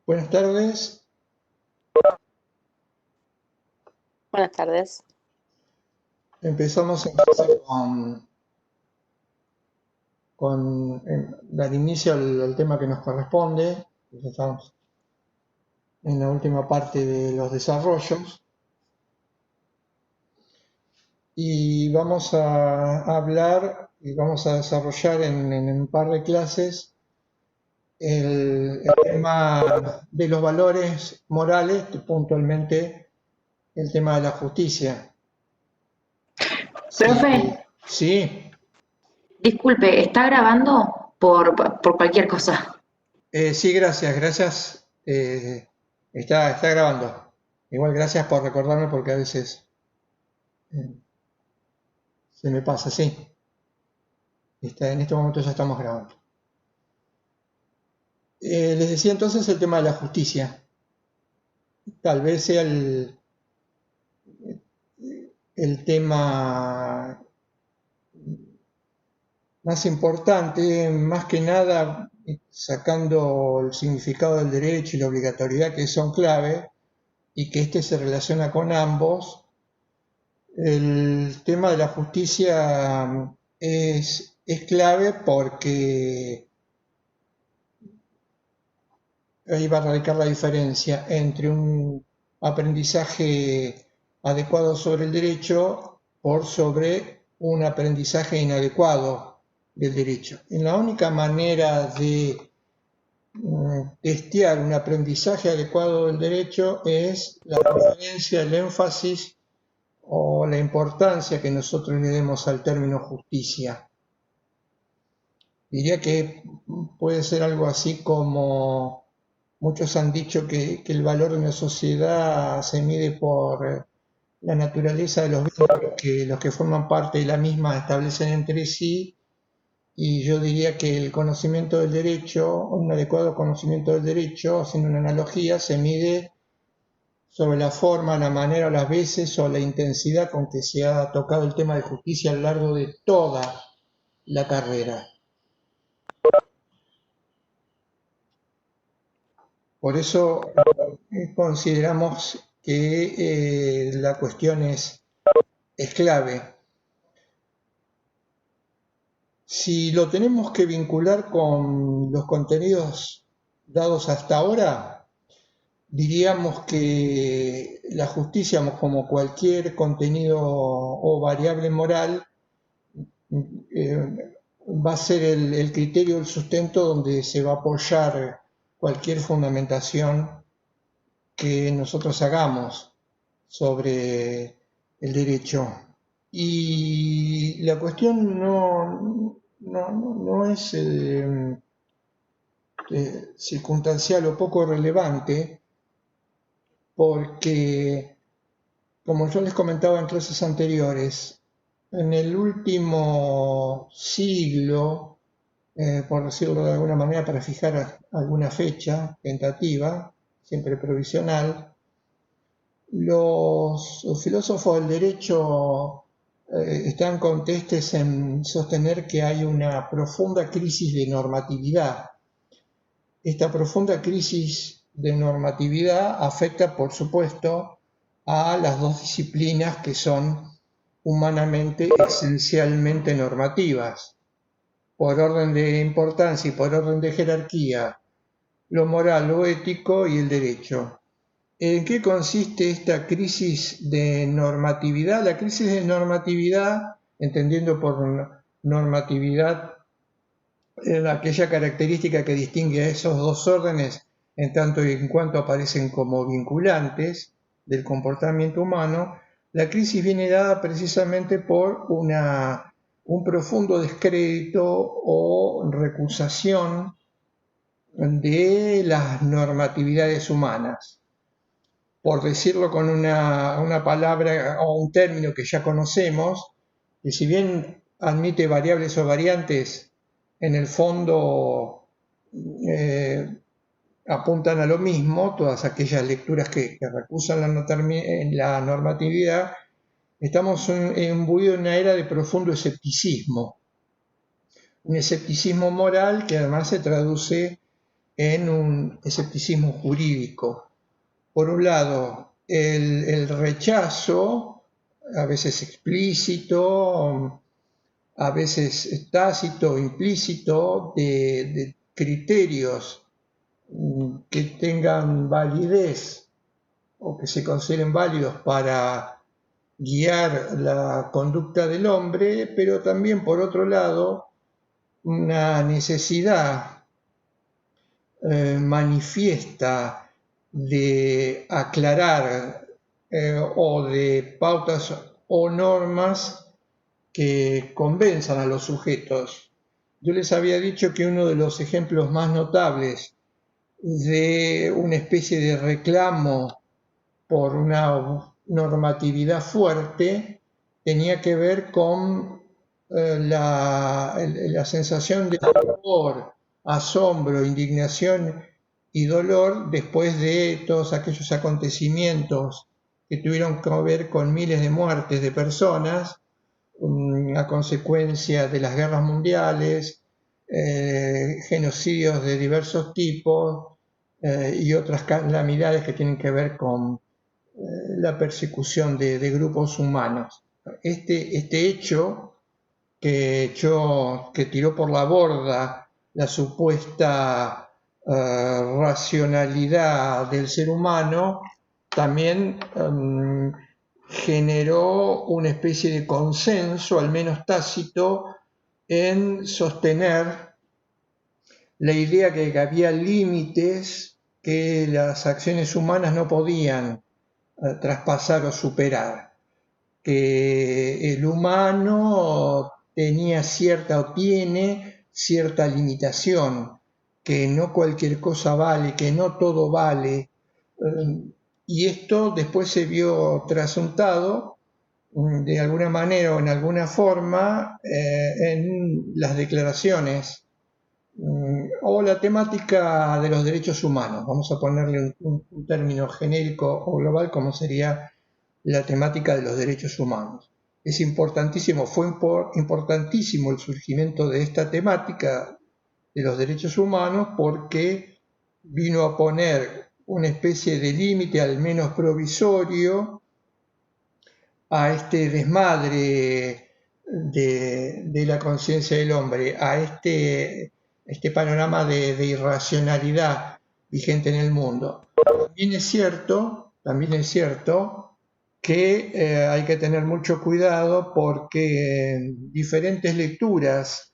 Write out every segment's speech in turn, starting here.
Buenas tardes. Buenas tardes. Empezamos entonces dar inicio al tema que nos corresponde. Ya estamos en la última parte de los desarrollos y vamos a hablar y vamos a desarrollar en un par de clases el tema de los valores morales, puntualmente el tema de la justicia. Profe, Sí, sí. disculpe, ¿está grabando por cualquier cosa? Sí, gracias. Está grabando. Igual gracias por recordarme porque a veces eh, se me pasa, sí. En este momento ya estamos grabando. Les decía entonces el tema de la justicia. Tal vez sea el tema más importante, más que nada sacando el significado del derecho y la obligatoriedad que son clave y que este se relaciona con ambos. El tema de la justicia es clave porque ahí va a radicar la diferencia entre un aprendizaje adecuado sobre el derecho por sobre un aprendizaje inadecuado del derecho. Y la única manera de testear un aprendizaje adecuado del derecho es la referencia, el énfasis o la importancia que nosotros le demos al término justicia. Diría que puede ser algo así como muchos han dicho que el valor de una sociedad se mide por la naturaleza de los vínculos que los que forman parte de la misma establecen entre sí, y yo diría que el conocimiento del derecho, un adecuado conocimiento del derecho, haciendo una analogía, se mide sobre la forma, la manera, las veces o la intensidad con que se ha tocado el tema de justicia a lo largo de toda la carrera. Por eso consideramos que la cuestión es clave. Si lo tenemos que vincular con los contenidos dados hasta ahora, diríamos que la justicia, como cualquier contenido o variable moral, va a ser el criterio, el sustento donde se va a apoyar cualquier fundamentación que nosotros hagamos sobre el derecho. Y la cuestión no es circunstancial o poco relevante, porque, como yo les comentaba en clases anteriores, en el último siglo, por decirlo de alguna manera, para fijar alguna fecha tentativa, siempre provisional, los filósofos del derecho están contestes en sostener que hay una profunda crisis de normatividad. Esta profunda crisis de normatividad afecta, por supuesto, a las dos disciplinas que son humanamente esencialmente normativas. Por orden de importancia y por orden de jerarquía, lo moral, lo ético y el derecho. ¿En qué consiste esta crisis de normatividad? La crisis de normatividad, entendiendo por normatividad aquella característica que distingue a esos dos órdenes en tanto y en cuanto aparecen como vinculantes del comportamiento humano, la crisis viene dada precisamente por un profundo descrédito o recusación de las normatividades humanas. Por decirlo con una palabra o un término que ya conocemos, que si bien admite variables o variantes, en el fondo apuntan a lo mismo, todas aquellas lecturas que recusan la normatividad, estamos imbuidos en una era de profundo escepticismo, un escepticismo moral que además se traduce en un escepticismo jurídico. Por un lado, el rechazo, a veces explícito, a veces tácito, implícito, de criterios que tengan validez o que se consideren válidos para guiar la conducta del hombre, pero también, por otro lado, una necesidad manifiesta de aclarar o de pautas o normas que convenzan a los sujetos. Yo les había dicho que uno de los ejemplos más notables de una especie de reclamo por una normatividad fuerte tenía que ver con la sensación de horror, asombro, indignación y dolor después de todos aquellos acontecimientos que tuvieron que ver con miles de muertes de personas a consecuencia de las guerras mundiales, genocidios de diversos tipos y otras calamidades que tienen que ver con la persecución de grupos humanos. Este hecho que tiró por la borda la supuesta racionalidad del ser humano, también generó una especie de consenso, al menos tácito, en sostener la idea de que había límites que las acciones humanas no podían traspasar o superar, que el humano tenía cierta o tiene cierta limitación, que no cualquier cosa vale, que no todo vale, y esto después se vio trasuntado de alguna manera o en alguna forma en las declaraciones o la temática de los derechos humanos. Vamos a ponerle un término genérico o global como sería la temática de los derechos humanos. Es importantísimo, fue importantísimo el surgimiento de esta temática de los derechos humanos porque vino a poner una especie de límite, al menos provisorio, a este desmadre de la conciencia del hombre, a este panorama de irracionalidad vigente en el mundo. También es cierto que hay que tener mucho cuidado porque diferentes lecturas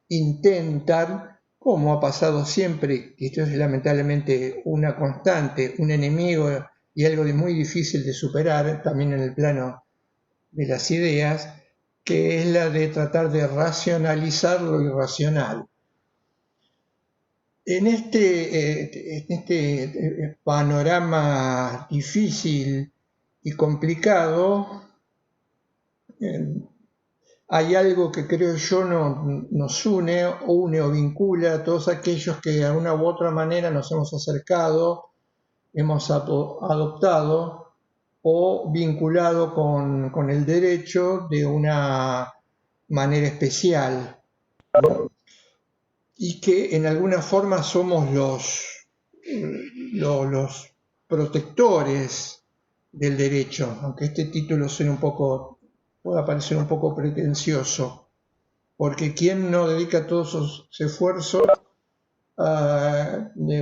intentan, como ha pasado siempre, que esto es lamentablemente una constante, un enemigo y algo de muy difícil de superar, también en el plano de las ideas, que es la de tratar de racionalizar lo irracional. En este panorama difícil y complicado, hay algo que creo yo nos une o vincula a todos aquellos que de alguna u otra manera nos hemos acercado, hemos adoptado o vinculado con el derecho de una manera especial, ¿no? Y que en alguna forma somos los protectores del derecho, aunque este título pueda parecer un poco pretencioso, porque ¿quién no dedica todos sus esfuerzos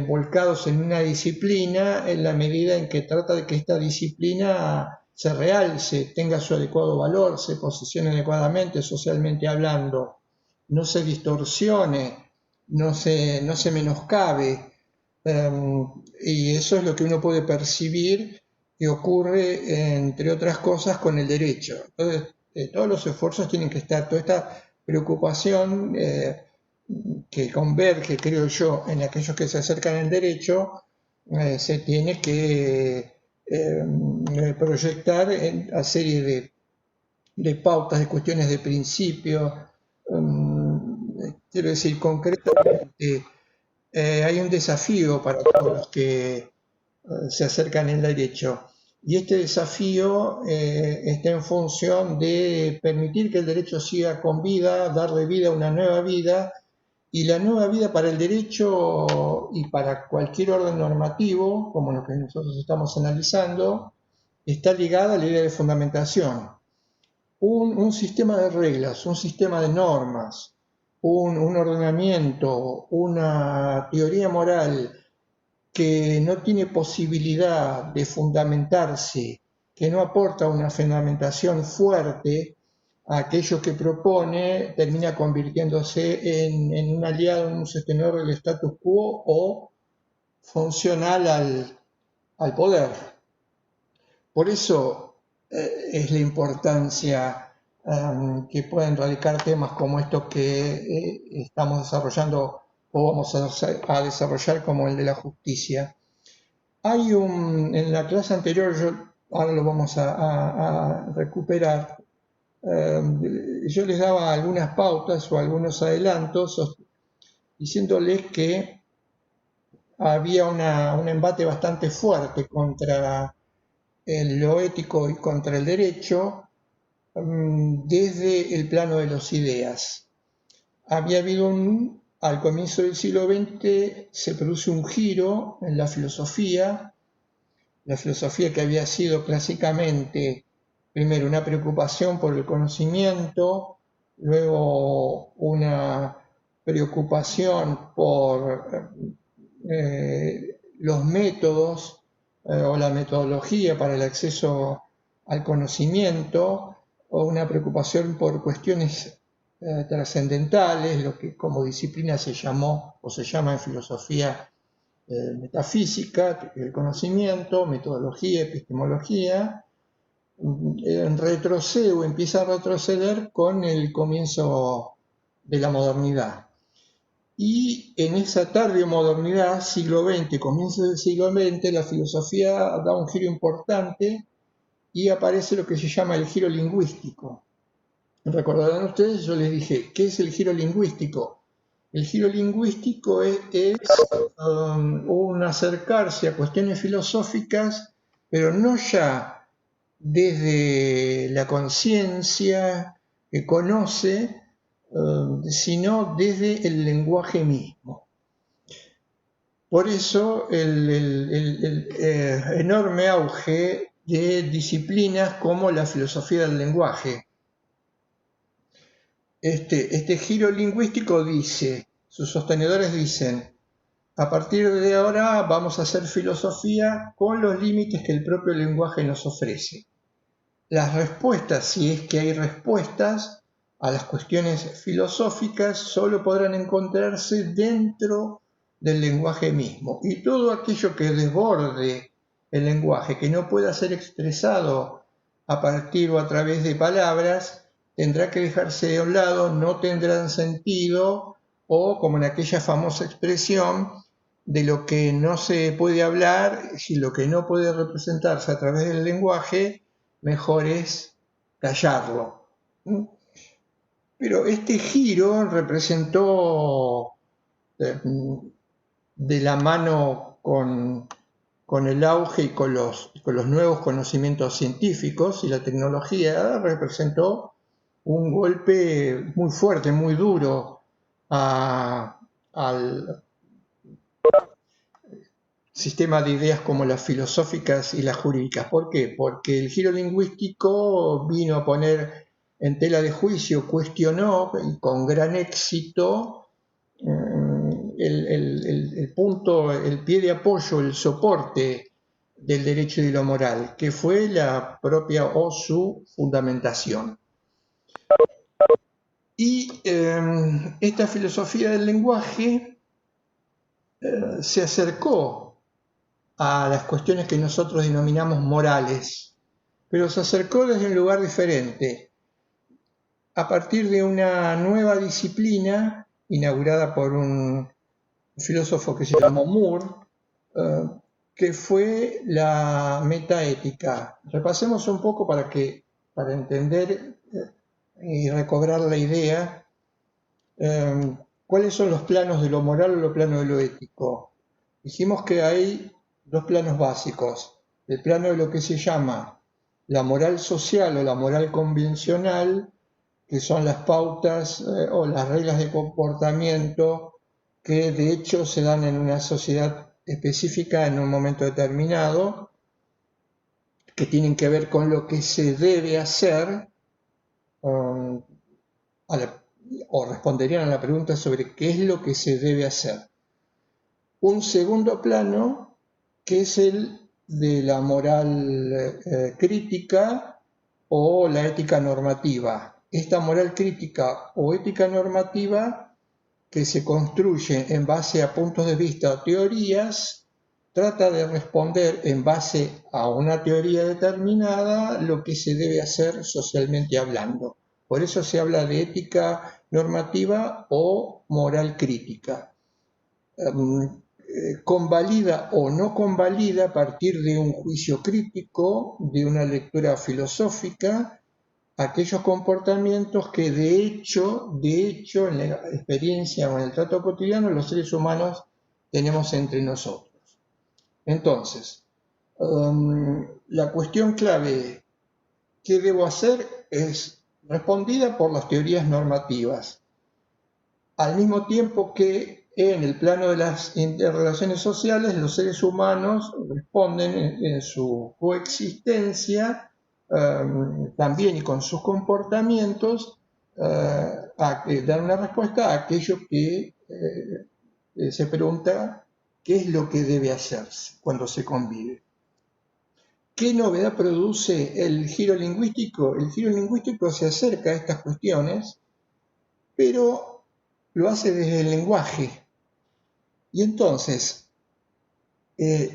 volcados en una disciplina en la medida en que trata de que esta disciplina se realce, tenga su adecuado valor, se posicione adecuadamente socialmente hablando, no se distorsione, no se menoscabe, y eso es lo que uno puede percibir que ocurre, entre otras cosas, con el derecho. Entonces, todos los esfuerzos tienen que estar, toda esta preocupación que converge, creo yo, en aquellos que se acercan al derecho, se tiene que proyectar en una serie de pautas, de cuestiones de principio. Quiero decir, concretamente, hay un desafío para todos los que se acercan al derecho. Y este desafío está en función de permitir que el derecho siga con vida, darle vida a una nueva vida Y la nueva vida para el derecho y para cualquier orden normativo, como lo que nosotros estamos analizando, está ligada a la idea de fundamentación. Un sistema de reglas, un sistema de normas, un ordenamiento, una teoría moral que no tiene posibilidad de fundamentarse, que no aporta una fundamentación fuerte a aquello que propone, termina convirtiéndose en un aliado, en un sostenedor del status quo o funcional al poder. Por eso es la importancia que pueden radicar temas como estos que estamos desarrollando o vamos a desarrollar, como el de la justicia. En la clase anterior, ahora lo vamos a recuperar, yo les daba algunas pautas o algunos adelantos diciéndoles que había un embate bastante fuerte contra lo ético y contra el derecho desde el plano de las ideas. Había habido al comienzo del siglo XX se produce un giro en la filosofía que había sido clásicamente, primero, una preocupación por el conocimiento, luego una preocupación por los métodos o la metodología para el acceso al conocimiento, o una preocupación por cuestiones trascendentales, lo que como disciplina se llamó o se llama en filosofía metafísica, el conocimiento, metodología, epistemología, empieza a retroceder con el comienzo de la modernidad. Y en esa tardía modernidad, siglo XX, comienzo del siglo XX, la filosofía da un giro importante y aparece lo que se llama el giro lingüístico. Recordarán ustedes, yo les dije, ¿qué es el giro lingüístico? El giro lingüístico es un acercarse a cuestiones filosóficas, pero no ya desde la conciencia que conoce, sino desde el lenguaje mismo. Por eso el enorme auge de disciplinas como la filosofía del lenguaje. Este giro lingüístico dice, sus sostenedores dicen, a partir de ahora vamos a hacer filosofía con los límites que el propio lenguaje nos ofrece. Las respuestas, si es que hay respuestas a las cuestiones filosóficas, solo podrán encontrarse dentro del lenguaje mismo. Y todo aquello que desborde el lenguaje, que no pueda ser expresado a partir o a través de palabras, tendrá que dejarse de un lado, no tendrán sentido, o como en aquella famosa expresión, de lo que no se puede hablar, si lo que no puede representarse a través del lenguaje, mejor es callarlo. Pero este giro representó de la mano con el auge y con los nuevos conocimientos científicos y la tecnología, representó un golpe muy fuerte, muy duro al sistema de ideas como las filosóficas y las jurídicas. ¿Por qué? Porque el giro lingüístico vino a poner en tela de juicio, cuestionó y con gran éxito el punto, el pie de apoyo, el soporte del derecho y lo moral, que fue la propia o su fundamentación. Y esta filosofía del lenguaje se acercó a las cuestiones que nosotros denominamos morales, pero se acercó desde un lugar diferente, a partir de una nueva disciplina inaugurada por un filósofo que se llamó Moore, que fue la metaética. Repasemos un poco para entender y recobrar la idea, cuáles son los planos de lo moral o los planos de lo ético. Dijimos que hay dos planos básicos, el plano de lo que se llama la moral social o la moral convencional que son las pautas o las reglas de comportamiento que de hecho se dan en una sociedad específica en un momento determinado, que tienen que ver con lo que se debe hacer, o responderían a la pregunta sobre qué es lo que se debe hacer. Un segundo plano, que es el de la moral crítica o la ética normativa. Esta moral crítica o ética normativa, que se construye en base a puntos de vista o teorías, trata de responder en base a una teoría determinada lo que se debe hacer socialmente hablando. Por eso se habla de ética normativa o moral crítica. Convalida o no convalida a partir de un juicio crítico, de una lectura filosófica, aquellos comportamientos que de hecho, en la experiencia o en el trato cotidiano, los seres humanos tenemos entre nosotros. Entonces, la cuestión clave, ¿qué debo hacer?, es respondida por las teorías normativas, al mismo tiempo que en el plano de las interrelaciones sociales los seres humanos responden en su coexistencia también y con sus comportamientos a dar una respuesta a aquello que se pregunta qué es lo que debe hacerse cuando se convive. ¿Qué novedad produce el giro lingüístico? El giro lingüístico se acerca a estas cuestiones, pero lo hace desde el lenguaje. Y entonces,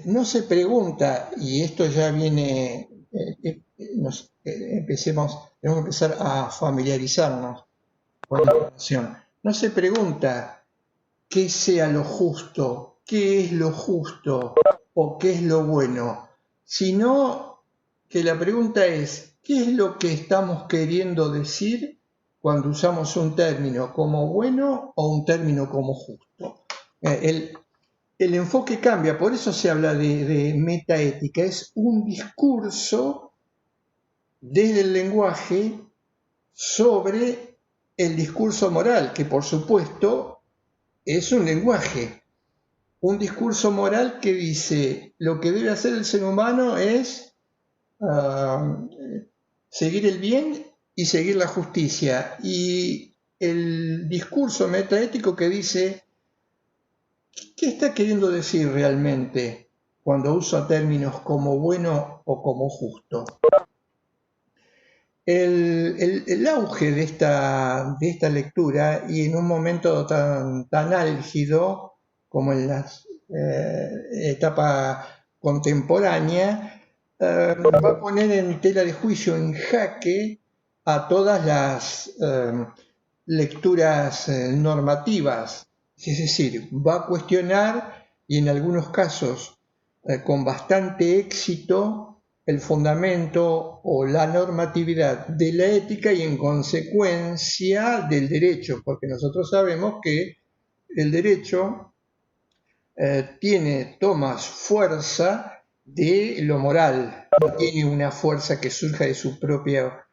no se pregunta, y esto ya viene, tenemos que empezar a familiarizarnos con la información. No se pregunta qué sea lo justo, qué es lo justo o qué es lo bueno, sino que la pregunta es, ¿qué es lo que estamos queriendo decir cuando usamos un término como bueno o un término como justo? El enfoque cambia, por eso se habla de metaética, es un discurso desde el lenguaje sobre el discurso moral, que por supuesto es un lenguaje, un discurso moral que dice lo que debe hacer el ser humano es seguir el bien y seguir la justicia, y el discurso metaético que dice ¿qué está queriendo decir realmente cuando usa términos como bueno o como justo? El auge de esta lectura, y en un momento tan álgido como en la etapa contemporánea, va a poner en tela de juicio, en jaque, a todas las lecturas normativas. Es decir, va a cuestionar, y en algunos casos con bastante éxito, el fundamento o la normatividad de la ética y en consecuencia del derecho, porque nosotros sabemos que el derecho toma fuerza de lo moral, no tiene una fuerza que surja de su propia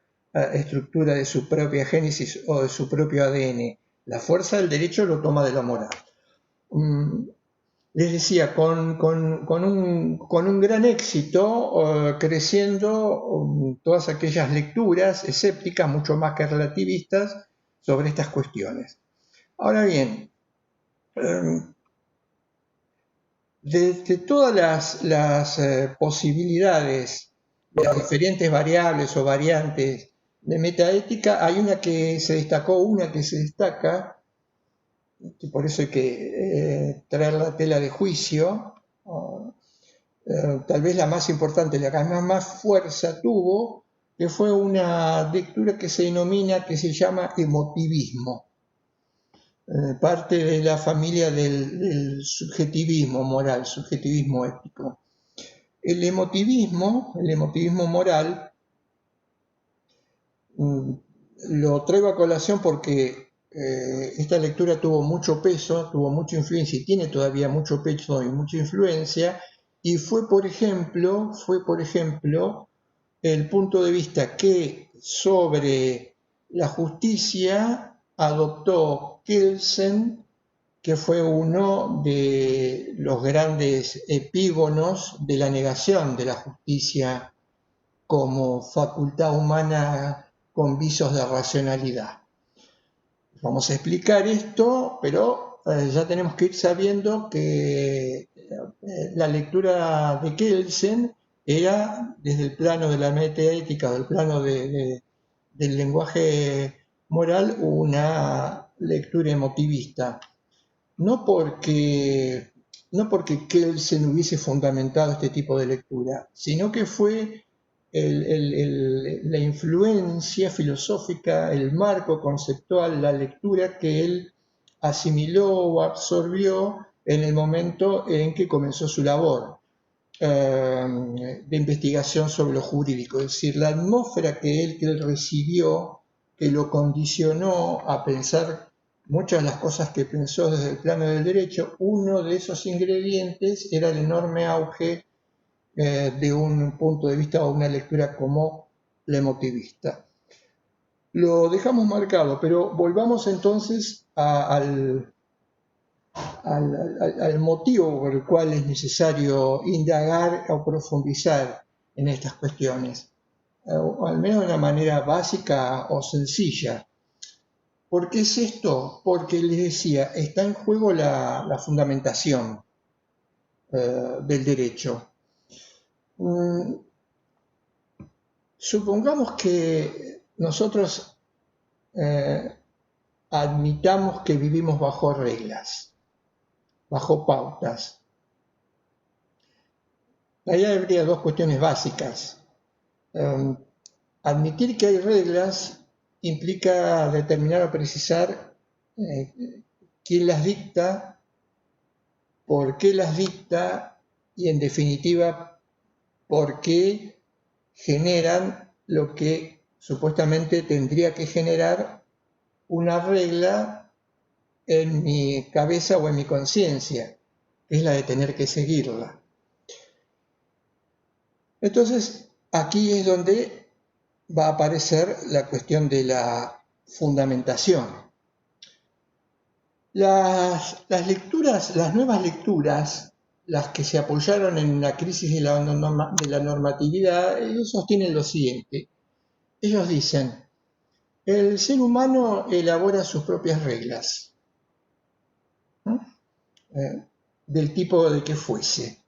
estructura, de su propia génesis o de su propio ADN. La fuerza del derecho lo toma de lo moral. Les decía, con un gran éxito, creciendo todas aquellas lecturas escépticas, mucho más que relativistas, sobre estas cuestiones. Ahora bien, de todas las posibilidades, de las diferentes variables o variantes de metaética, hay una que se destaca, por eso hay que traer la tela de juicio, tal vez la más importante, la que más fuerza tuvo, que fue una lectura que se llama emotivismo, parte de la familia del subjetivismo moral, subjetivismo ético. El emotivismo moral, lo traigo a colación porque esta lectura tuvo mucho peso, tuvo mucha influencia y tiene todavía mucho peso y mucha influencia, y fue por ejemplo el punto de vista que sobre la justicia adoptó Kelsen, que fue uno de los grandes epígonos de la negación de la justicia como facultad humana con visos de racionalidad. Vamos a explicar esto, pero ya tenemos que ir sabiendo que la lectura de Kelsen era desde el plano de la metaética, del plano del lenguaje moral, una lectura emotivista. No porque Kelsen hubiese fundamentado este tipo de lectura, sino que fue la influencia filosófica, el marco conceptual, la lectura que él asimiló o absorbió en el momento en que comenzó su labor de investigación sobre lo jurídico. Es decir, la atmósfera que él recibió, que lo condicionó a pensar muchas de las cosas que pensó desde el plano del derecho. Uno de esos ingredientes era el enorme auge de un punto de vista o una lectura como la emotivista. Lo dejamos marcado, pero volvamos entonces al motivo por el cual es necesario indagar o profundizar en estas cuestiones, o al menos de una manera básica o sencilla. ¿Por qué es esto? Porque les decía, está en juego la fundamentación del derecho. Supongamos que nosotros admitamos que vivimos bajo reglas, bajo pautas. Ahí habría dos cuestiones básicas. Admitir que hay reglas implica determinar o precisar quién las dicta, por qué las dicta y, en definitiva, por qué generan lo que supuestamente tendría que generar una regla en mi cabeza o en mi conciencia, que es la de tener que seguirla. Entonces, aquí es donde va a aparecer la cuestión de la fundamentación. Las nuevas lecturas, las que se apoyaron en la crisis de la normatividad, ellos sostienen lo siguiente. Ellos dicen, el ser humano elabora sus propias reglas, del tipo de que fuese.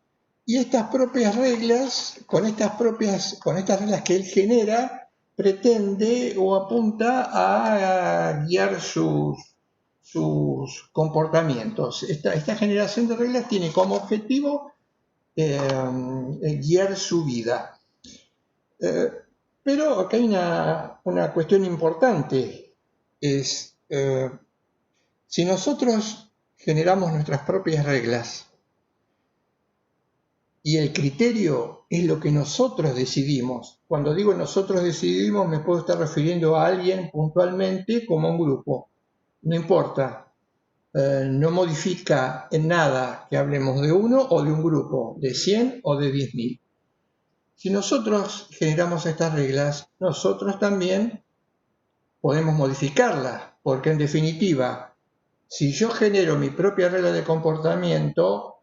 Y estas propias reglas, con estas reglas que él genera, pretende o apunta a guiar sus comportamientos. Esta generación de reglas tiene como objetivo guiar su vida. Pero acá hay una cuestión importante, es si nosotros generamos nuestras propias reglas y el criterio es lo que nosotros decidimos. Cuando digo nosotros decidimos, me puedo estar refiriendo a alguien puntualmente como a un grupo. No importa, no modifica en nada que hablemos de uno o de un grupo, de 100 o de 10.000. Si nosotros generamos estas reglas, nosotros también podemos modificarlas, porque en definitiva, si yo genero mi propia regla de comportamiento,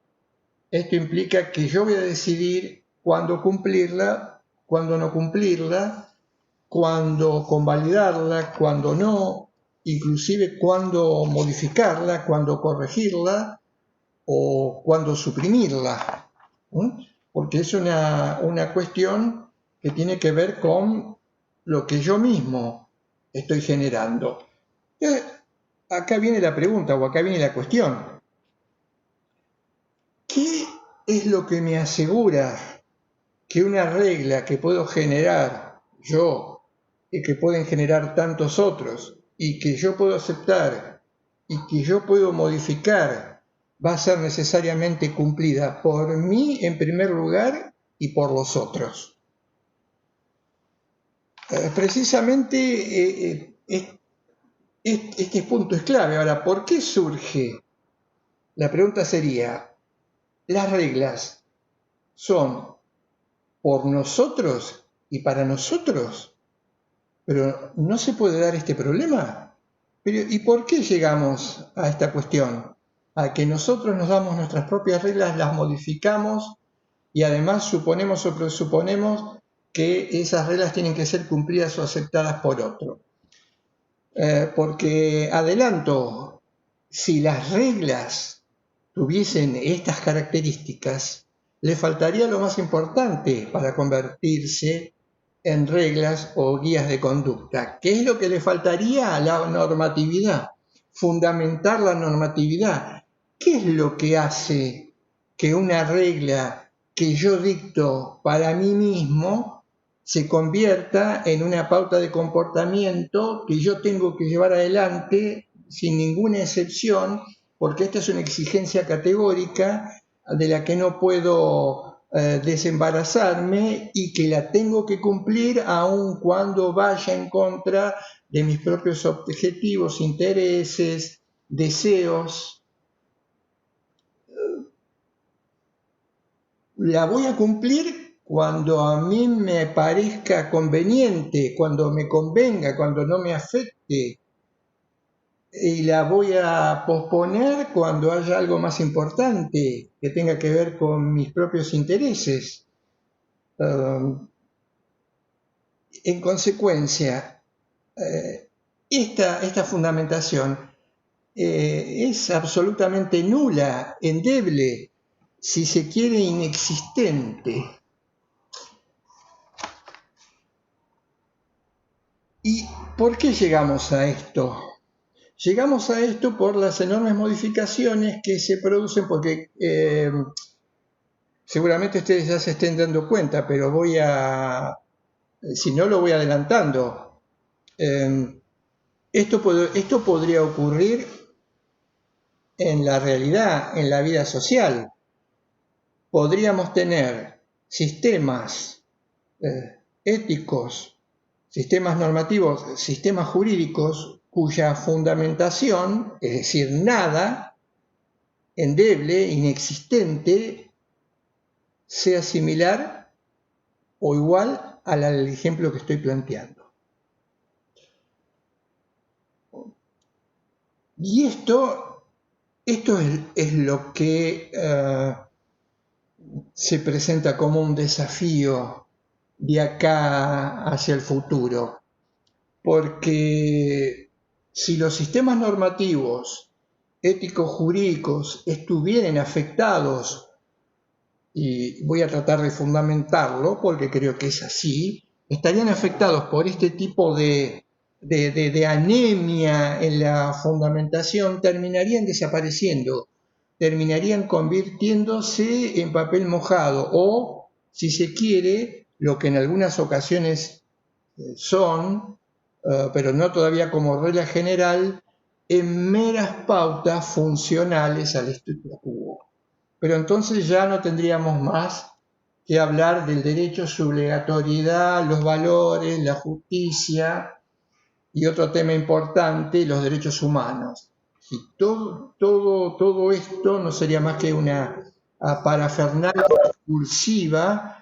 esto implica que yo voy a decidir cuándo cumplirla, cuándo no cumplirla, cuándo convalidarla, cuándo no, inclusive cuándo modificarla, cuándo corregirla o cuándo suprimirla. Porque es una cuestión que tiene que ver con lo que yo mismo estoy generando. Acá viene la pregunta o acá viene la cuestión. ¿Qué es lo que me asegura que una regla que puedo generar yo y que pueden generar tantos otros y que yo puedo aceptar y que yo puedo modificar va a ser necesariamente cumplida por mí en primer lugar y por los otros? Precisamente este punto es clave. Ahora, ¿por qué surge? La pregunta sería, ¿las reglas son por nosotros y para nosotros? pero ¿no se puede dar este problema? Pero, ¿y por qué llegamos a esta cuestión? A que nosotros nos damos nuestras propias reglas, las modificamos y además suponemos o presuponemos que esas reglas tienen que ser cumplidas o aceptadas por otro. Porque adelanto, si las reglas tuviesen estas características, le faltaría lo más importante para convertirse en reglas o guías de conducta. ¿Qué es lo que le faltaría a la normatividad? Fundamentar la normatividad. ¿Qué es lo que hace que una regla que yo dicto para mí mismo se convierta en una pauta de comportamiento que yo tengo que llevar adelante sin ninguna excepción, porque esta es una exigencia categórica de la que no puedo desembarazarme y que la tengo que cumplir aun cuando vaya en contra de mis propios objetivos, intereses, deseos? La voy a cumplir cuando a mí me parezca conveniente, cuando me convenga, cuando no me afecte. Y la voy a posponer cuando haya algo más importante que tenga que ver con mis propios intereses. En consecuencia, esta fundamentación es absolutamente nula, endeble, si se quiere inexistente. ¿Y por qué llegamos a esto? Llegamos a esto por las enormes modificaciones que se producen, porque seguramente ustedes ya se estén dando cuenta, pero si no lo voy adelantando. Esto podría ocurrir en la realidad, en la vida social. Podríamos tener sistemas éticos, sistemas normativos, sistemas jurídicos cuya fundamentación, es decir, nada, endeble, inexistente, sea similar o igual al ejemplo que estoy planteando. Y esto es lo que se presenta como un desafío de acá hacia el futuro, porque si los sistemas normativos, éticos, jurídicos estuvieran afectados, y voy a tratar de fundamentarlo porque creo que es así, estarían afectados por este tipo de anemia en la fundamentación, terminarían desapareciendo, terminarían convirtiéndose en papel mojado o, si se quiere, lo que en algunas ocasiones son, pero no todavía como regla general, en meras pautas funcionales al status quo. Pero entonces ya no tendríamos más que hablar del derecho, su obligatoriedad, los valores, la justicia y otro tema importante, los derechos humanos. Y todo esto no sería más que una parafernalia discursiva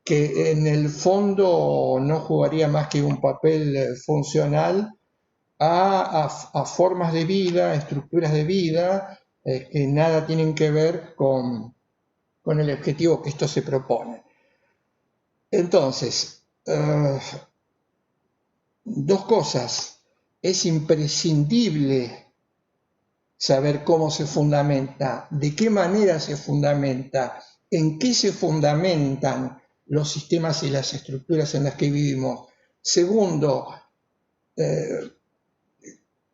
que en el fondo no jugaría más que un papel funcional a formas de vida, estructuras de vida que nada tienen que ver con el objetivo que esto se propone. Entonces, dos cosas. Es imprescindible saber cómo se fundamenta, de qué manera se fundamenta, en qué se fundamentan los sistemas y las estructuras en las que vivimos. Segundo,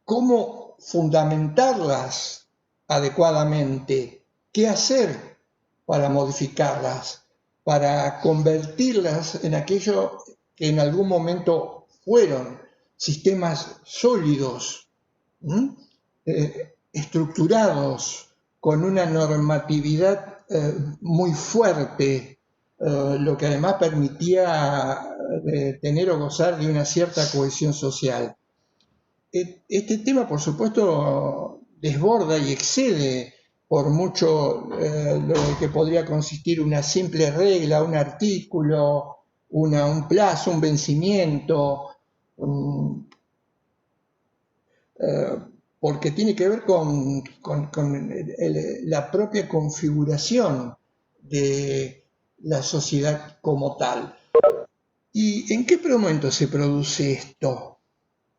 cómo fundamentarlas adecuadamente, qué hacer para modificarlas, para convertirlas en aquello que en algún momento fueron sistemas sólidos, estructurados, con una normatividad muy fuerte, lo que además permitía tener o gozar de una cierta cohesión social. Este tema, por supuesto, desborda y excede por mucho lo que podría consistir una simple regla, un artículo, un plazo, un vencimiento, porque tiene que ver con la propia configuración de la sociedad como tal. ¿Y en qué momento se produce esto?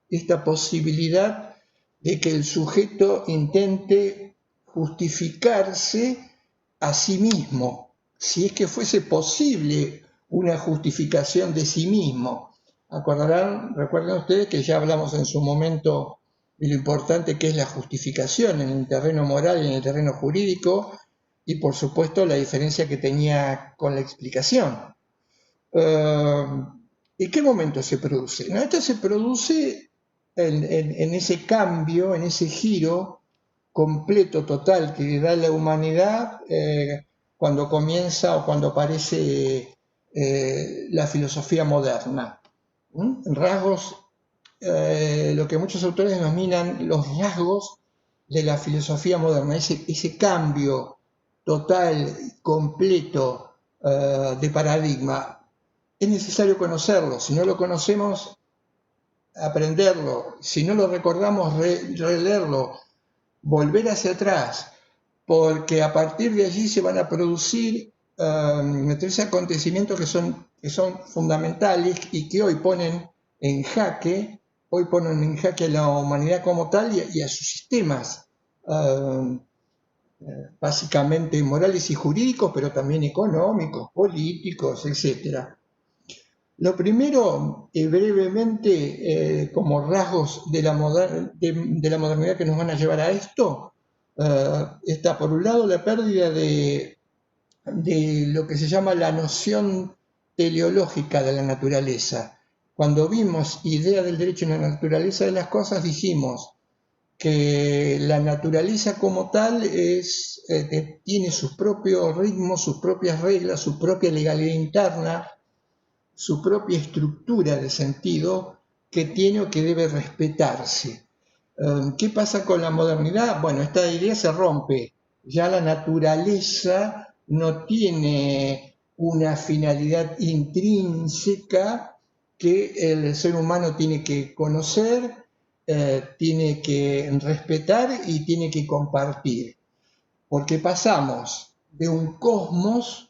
Esta posibilidad de que el sujeto intente justificarse a sí mismo, si es que fuese posible una justificación de sí mismo. Recuerden ustedes que ya hablamos en su momento de lo importante que es la justificación en el terreno moral y en el terreno jurídico, y por supuesto la diferencia que tenía con la explicación. ¿En qué momento se produce? No, esto se produce en ese cambio, en ese giro completo, total, que da la humanidad cuando comienza o cuando aparece la filosofía moderna. Rasgos, lo que muchos autores denominan los rasgos de la filosofía moderna, ese cambio total, completo de paradigma. Es necesario conocerlo, si no lo conocemos, aprenderlo, si no lo recordamos, releerlo, volver hacia atrás, porque a partir de allí se van a producir tres acontecimientos que son fundamentales y que hoy ponen en jaque a la humanidad como tal y a sus sistemas, básicamente morales y jurídicos, pero también económicos, políticos, etc. Lo primero, brevemente, como rasgos de la modernidad que nos van a llevar a esto, está por un lado la pérdida de lo que se llama la noción teleológica de la naturaleza. Cuando vimos idea del derecho en la naturaleza de las cosas, dijimos que la naturaleza como tal tiene sus propios ritmos, sus propias reglas, su propia legalidad interna, su propia estructura de sentido que tiene o que debe respetarse. ¿Qué pasa con la modernidad? Bueno, esta idea se rompe. Ya la naturaleza no tiene una finalidad intrínseca que el ser humano tiene que conocer, tiene que respetar y tiene que compartir. Porque pasamos de un cosmos,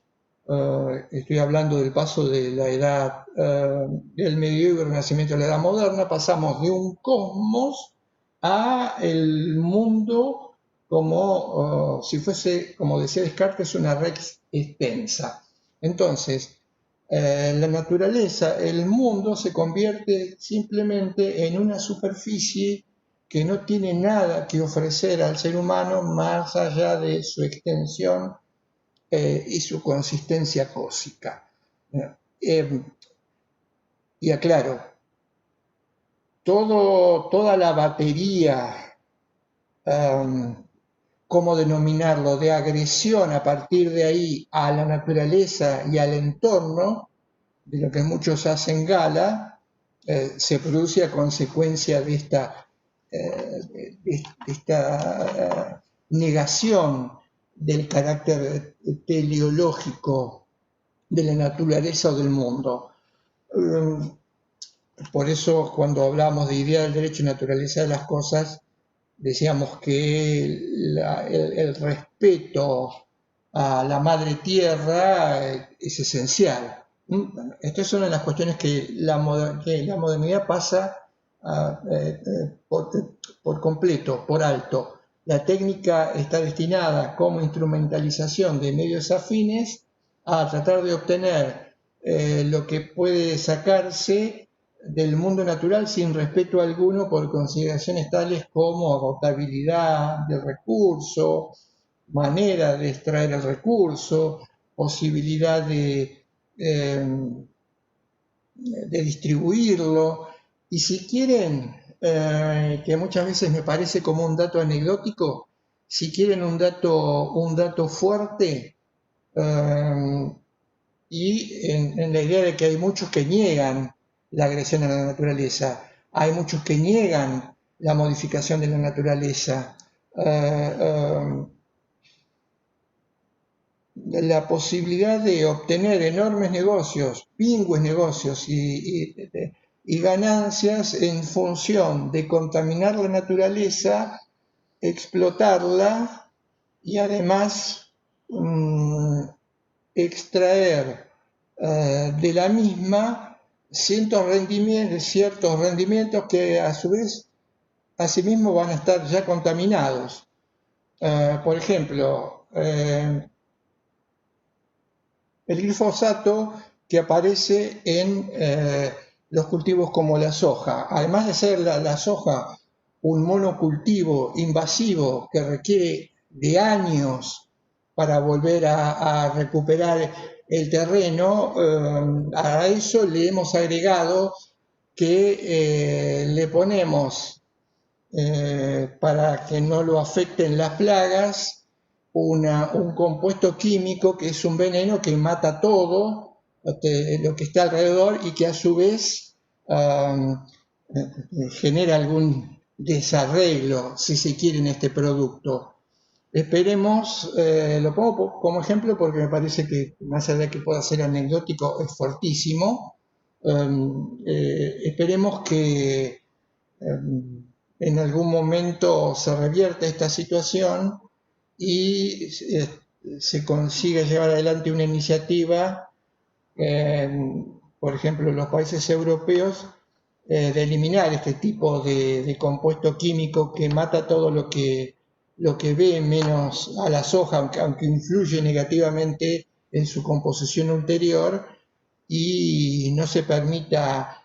estoy hablando del paso de la edad del medioevo y renacimiento de la edad moderna, pasamos de un cosmos a el mundo como si fuese, como decía Descartes, una red extensa. Entonces, la naturaleza, el mundo se convierte simplemente en una superficie que no tiene nada que ofrecer al ser humano más allá de su extensión y su consistencia cósmica. Y aclaro, toda la batería, ¿cómo denominarlo?, de agresión a partir de ahí a la naturaleza y al entorno, de lo que muchos hacen gala, se produce a consecuencia de esta negación del carácter teleológico de la naturaleza o del mundo. Por eso, cuando hablamos de idea del derecho y naturaleza de las cosas, decíamos que el respeto a la madre tierra es esencial. Esta es una de las cuestiones que la modernidad pasa por completo, por alto. La técnica está destinada como instrumentalización de medios afines a tratar de obtener lo que puede sacarse del mundo natural sin respeto alguno por consideraciones tales como agotabilidad del recurso, manera de extraer el recurso, posibilidad de distribuirlo. Y si quieren, que muchas veces me parece como un dato anecdótico, si quieren un dato fuerte, y en la idea de que hay muchos que niegan la agresión a la naturaleza, hay muchos que niegan la modificación de la naturaleza. la posibilidad de obtener enormes negocios, pingües negocios y ganancias en función de contaminar la naturaleza, explotarla y además extraer de la misma ciertos rendimientos que a su vez asimismo van a estar ya contaminados. Por ejemplo, el glifosato que aparece en los cultivos como la soja, además de ser la soja un monocultivo invasivo que requiere de años para volver a recuperar el terreno, a eso le hemos agregado que le ponemos, para que no lo afecten las plagas, un compuesto químico que es un veneno que mata todo lo que está alrededor y que a su vez genera algún desarreglo, si se quiere, en este producto. Esperemos, lo pongo como ejemplo porque me parece que, más allá de que pueda ser anecdótico, es fortísimo. Esperemos que en algún momento se revierta esta situación y se consiga llevar adelante una iniciativa, por ejemplo, en los países europeos, de eliminar este tipo de compuesto químico que mata todo lo que ve, menos a la soja, aunque influye negativamente en su composición ulterior, y no se permita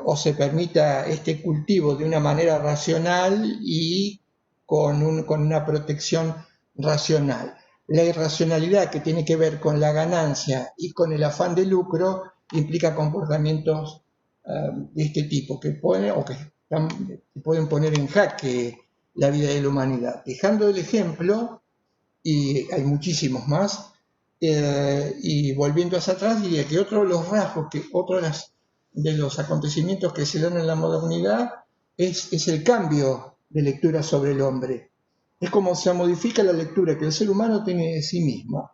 o se permita este cultivo de una manera racional y con una protección racional. La irracionalidad, que tiene que ver con la ganancia y con el afán de lucro, implica comportamientos de este tipo que pueden poner en jaque la vida de la humanidad. Dejando el ejemplo, y hay muchísimos más, y volviendo hacia atrás, diría que otro de los rasgos, de los acontecimientos que se dan en la modernidad es el cambio de lectura sobre el hombre. Es como se modifica la lectura que el ser humano tiene de sí mismo.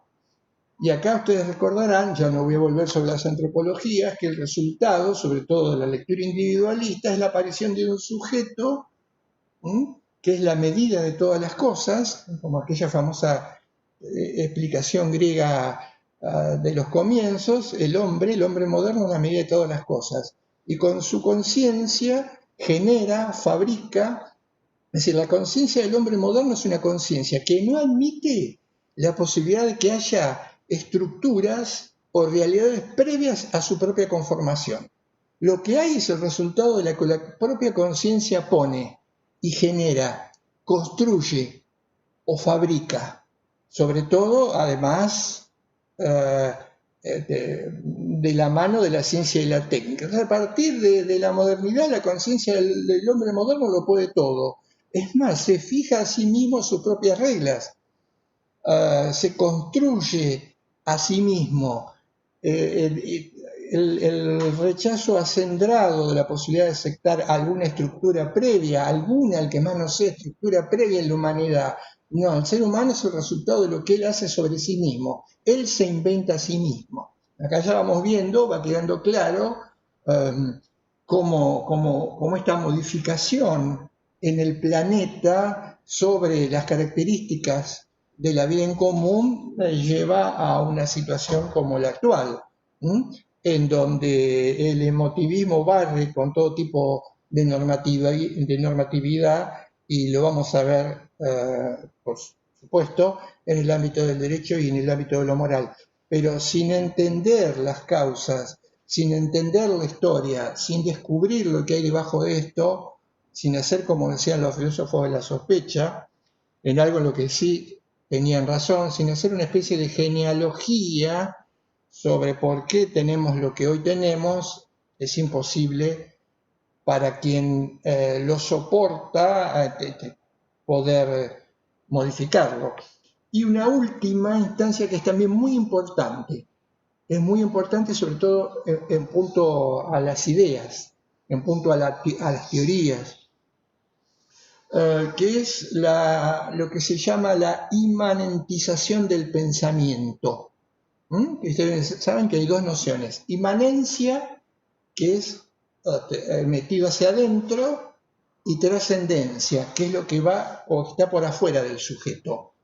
Y acá ustedes recordarán, ya no voy a volver sobre las antropologías, que el resultado, sobre todo de la lectura individualista, es la aparición de un sujeto, que es la medida de todas las cosas, como aquella famosa explicación griega de los comienzos. El hombre moderno es la medida de todas las cosas. Y con su conciencia genera, fabrica. Es decir, la conciencia del hombre moderno es una conciencia que no admite la posibilidad de que haya estructuras o realidades previas a su propia conformación. Lo que hay es el resultado de la que la propia conciencia pone y genera, construye o fabrica. Sobre todo, además, de la mano de la ciencia y la técnica. Entonces, a partir de la modernidad, la conciencia del hombre moderno lo puede todo. Es más, se fija a sí mismo sus propias reglas, se construye a sí mismo. El rechazo acendrado de la posibilidad de aceptar alguna estructura previa, el que más no sea estructura previa en la humanidad. No, el ser humano es el resultado de lo que él hace sobre sí mismo. Él se inventa a sí mismo. Acá ya vamos viendo, va quedando claro cómo esta modificación en el planeta sobre las características de la vida en común lleva a una situación como la actual, en donde el emotivismo barre con todo tipo de normatividad, y lo vamos a ver, por supuesto, en el ámbito del derecho y en el ámbito de lo moral. Pero sin entender las causas, sin entender la historia, sin descubrir lo que hay debajo de esto, sin hacer, como decían los filósofos de la sospecha, en algo en lo que sí tenían razón, sin hacer una especie de genealogía sobre por qué tenemos lo que hoy tenemos, es imposible para quien lo soporta poder modificarlo. Y una última instancia que es también muy importante, sobre todo en punto a las ideas, en punto a las teorías. que es lo que se llama la inmanentización del pensamiento. Ustedes saben que hay dos nociones: inmanencia, que es metido hacia adentro, y trascendencia, que es lo que va o está por afuera del sujeto.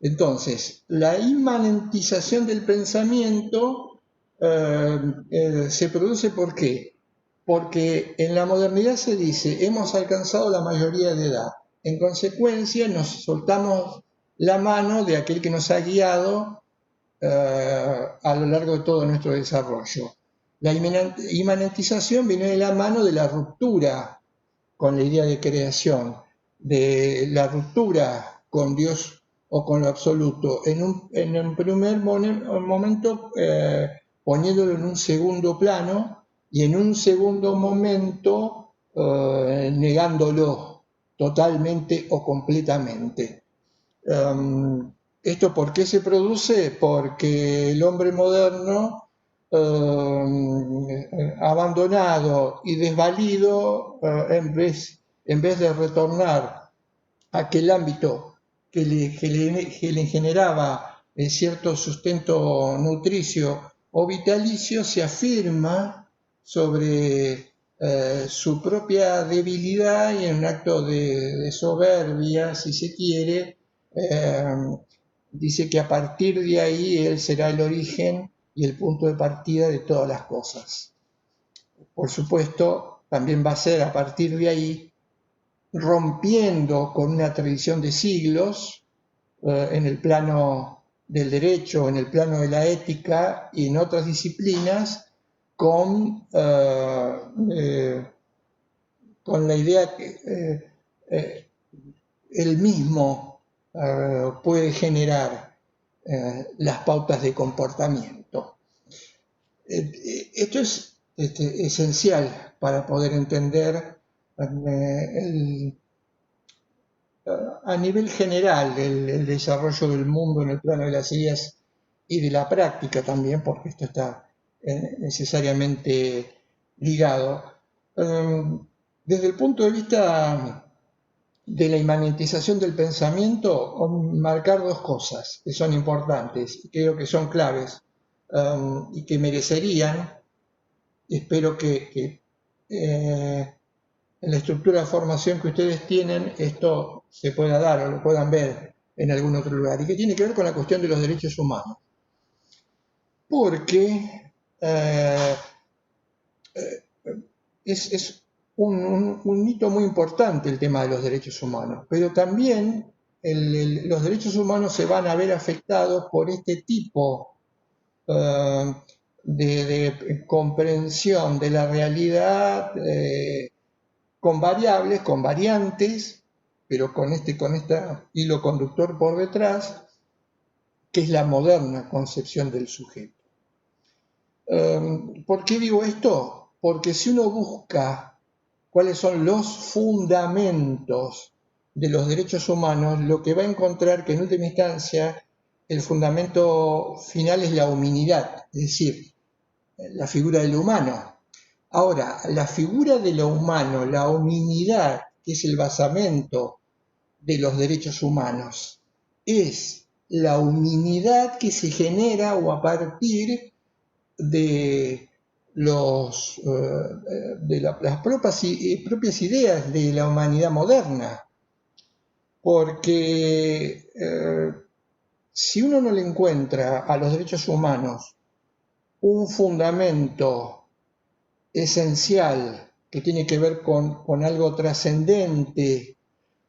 Entonces, la inmanentización del pensamiento se produce ¿por qué? Porque en la modernidad se dice, hemos alcanzado la mayoría de edad. En consecuencia, nos soltamos la mano de aquel que nos ha guiado a lo largo de todo nuestro desarrollo. La inmanentización viene de la mano de la ruptura con la idea de creación, de la ruptura con Dios o con lo absoluto, en un primer momento poniéndolo en un segundo plano y en un segundo momento negándolo totalmente o completamente. ¿Esto por qué se produce? Porque el hombre moderno, abandonado y desvalido, en vez de retornar a aquel ámbito que le generaba cierto sustento nutricio o vitalicio, se afirma sobre su propia debilidad y en un acto de soberbia, si se quiere, dice que a partir de ahí él será el origen y el punto de partida de todas las cosas. Por supuesto, también va a ser a partir de ahí, rompiendo con una tradición de siglos en el plano del derecho, en el plano de la ética y en otras disciplinas, con la idea que él mismo puede generar las pautas de comportamiento. Esto es esencial para poder entender a nivel general el desarrollo del mundo en el plano de las ideas y de la práctica también, porque esto está necesariamente ligado. Desde el punto de vista de la inmanentización del pensamiento, marcar dos cosas que son importantes, creo que son claves y que merecerían, espero que en la estructura de formación que ustedes tienen esto se pueda dar o lo puedan ver en algún otro lugar, y que tiene que ver con la cuestión de los derechos humanos. Porque es un hito muy importante el tema de los derechos humanos, pero también los derechos humanos se van a ver afectados por este tipo de comprensión de la realidad con variables, con variantes, pero con este hilo conductor por detrás, que es la moderna concepción del sujeto. ¿Por qué digo esto? Porque si uno busca cuáles son los fundamentos de los derechos humanos, lo que va a encontrar que en última instancia el fundamento final es la hominidad, es decir, la figura del humano. Ahora, la figura de lo humano, la hominidad, que es el basamento de los derechos humanos, es la hominidad que se genera o a partir de las propias ideas de la humanidad moderna. Porque si uno no le encuentra a los derechos humanos un fundamento esencial que tiene que ver con algo trascendente,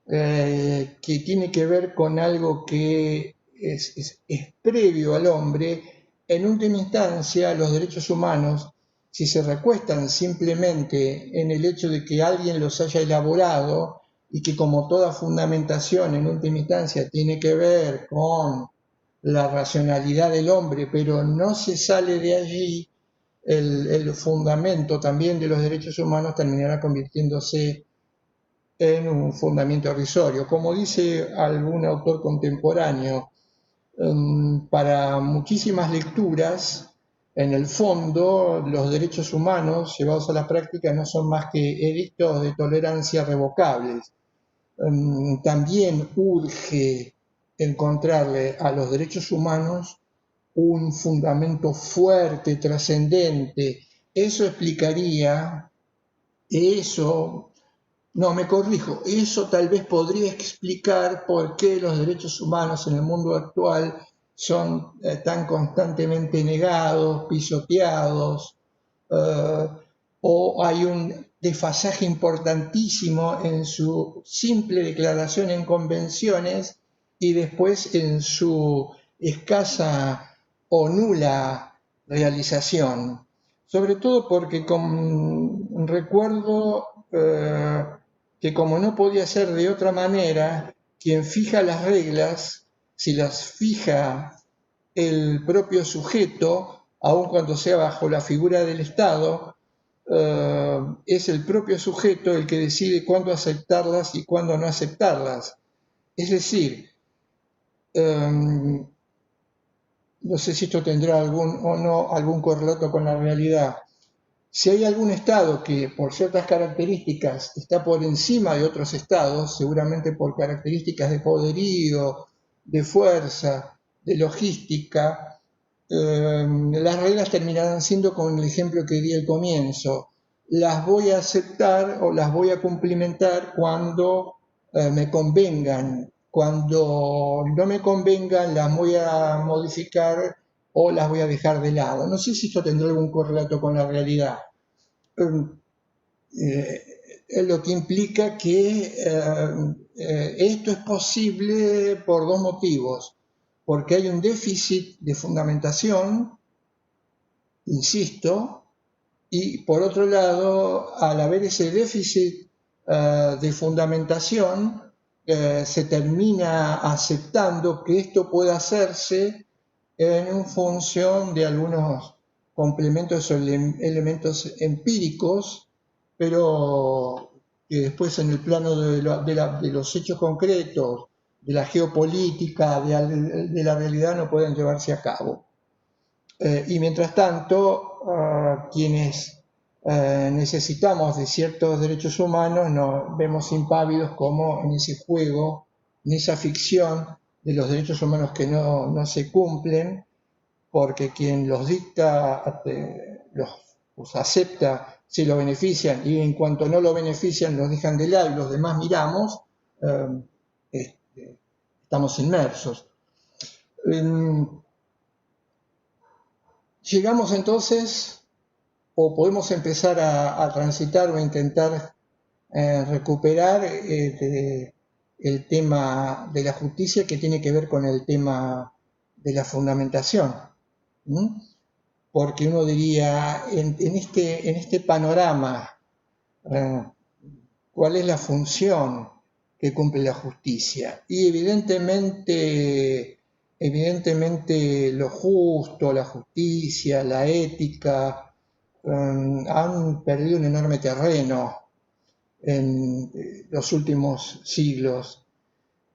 que tiene que ver con algo que es previo al hombre, en última instancia los derechos humanos, si se recuestan simplemente en el hecho de que alguien los haya elaborado y que como toda fundamentación en última instancia tiene que ver con la racionalidad del hombre, pero no se sale de allí, el fundamento también de los derechos humanos terminará convirtiéndose en un fundamento irrisorio. Como dice algún autor contemporáneo, para muchísimas lecturas, en el fondo, los derechos humanos llevados a la práctica no son más que edictos de tolerancia revocables. también urge encontrarle a los derechos humanos un fundamento fuerte, trascendente. Eso explicaría, me corrijo, eso tal vez podría explicar por qué los derechos humanos en el mundo actual son tan constantemente negados, pisoteados, o hay un desfasaje importantísimo en su simple declaración en convenciones y después en su escasa o nula realización. Sobre todo porque recuerdo que como no podía ser de otra manera, quien fija las reglas, si las fija el propio sujeto, aun cuando sea bajo la figura del Estado, es el propio sujeto el que decide cuándo aceptarlas y cuándo no aceptarlas. Es decir, no sé si esto tendrá algún correlato con la realidad. Si hay algún estado que por ciertas características está por encima de otros estados, seguramente por características de poderío, de fuerza, de logística, las reglas terminarán siendo con el ejemplo que di al comienzo. Las voy a aceptar o las voy a cumplimentar cuando me convengan. Cuando no me convengan, las voy a modificar o las voy a dejar de lado. No sé si esto tendrá algún correlato con la realidad. Es lo que implica que esto es posible por dos motivos. Porque hay un déficit de fundamentación, insisto, y por otro lado, al haber ese déficit de fundamentación, se termina aceptando que esto puede hacerse en función de algunos complementos o elementos empíricos, pero que después en el plano de los hechos concretos, de la geopolítica, de la realidad, no pueden llevarse a cabo. Y mientras tanto, quienes necesitamos de ciertos derechos humanos nos vemos impávidos como en ese juego, en esa ficción de los derechos humanos que no se cumplen, porque quien los dicta los acepta si lo benefician, y en cuanto no lo benefician los dejan de lado y los demás miramos, estamos inmersos. Llegamos entonces, o podemos empezar a transitar o a intentar recuperar el tema de la justicia, que tiene que ver con el tema de la fundamentación. Porque uno diría, en este panorama, ¿cuál es la función que cumple la justicia? Y evidentemente lo justo, la justicia, la ética, han perdido un enorme terreno en los últimos siglos.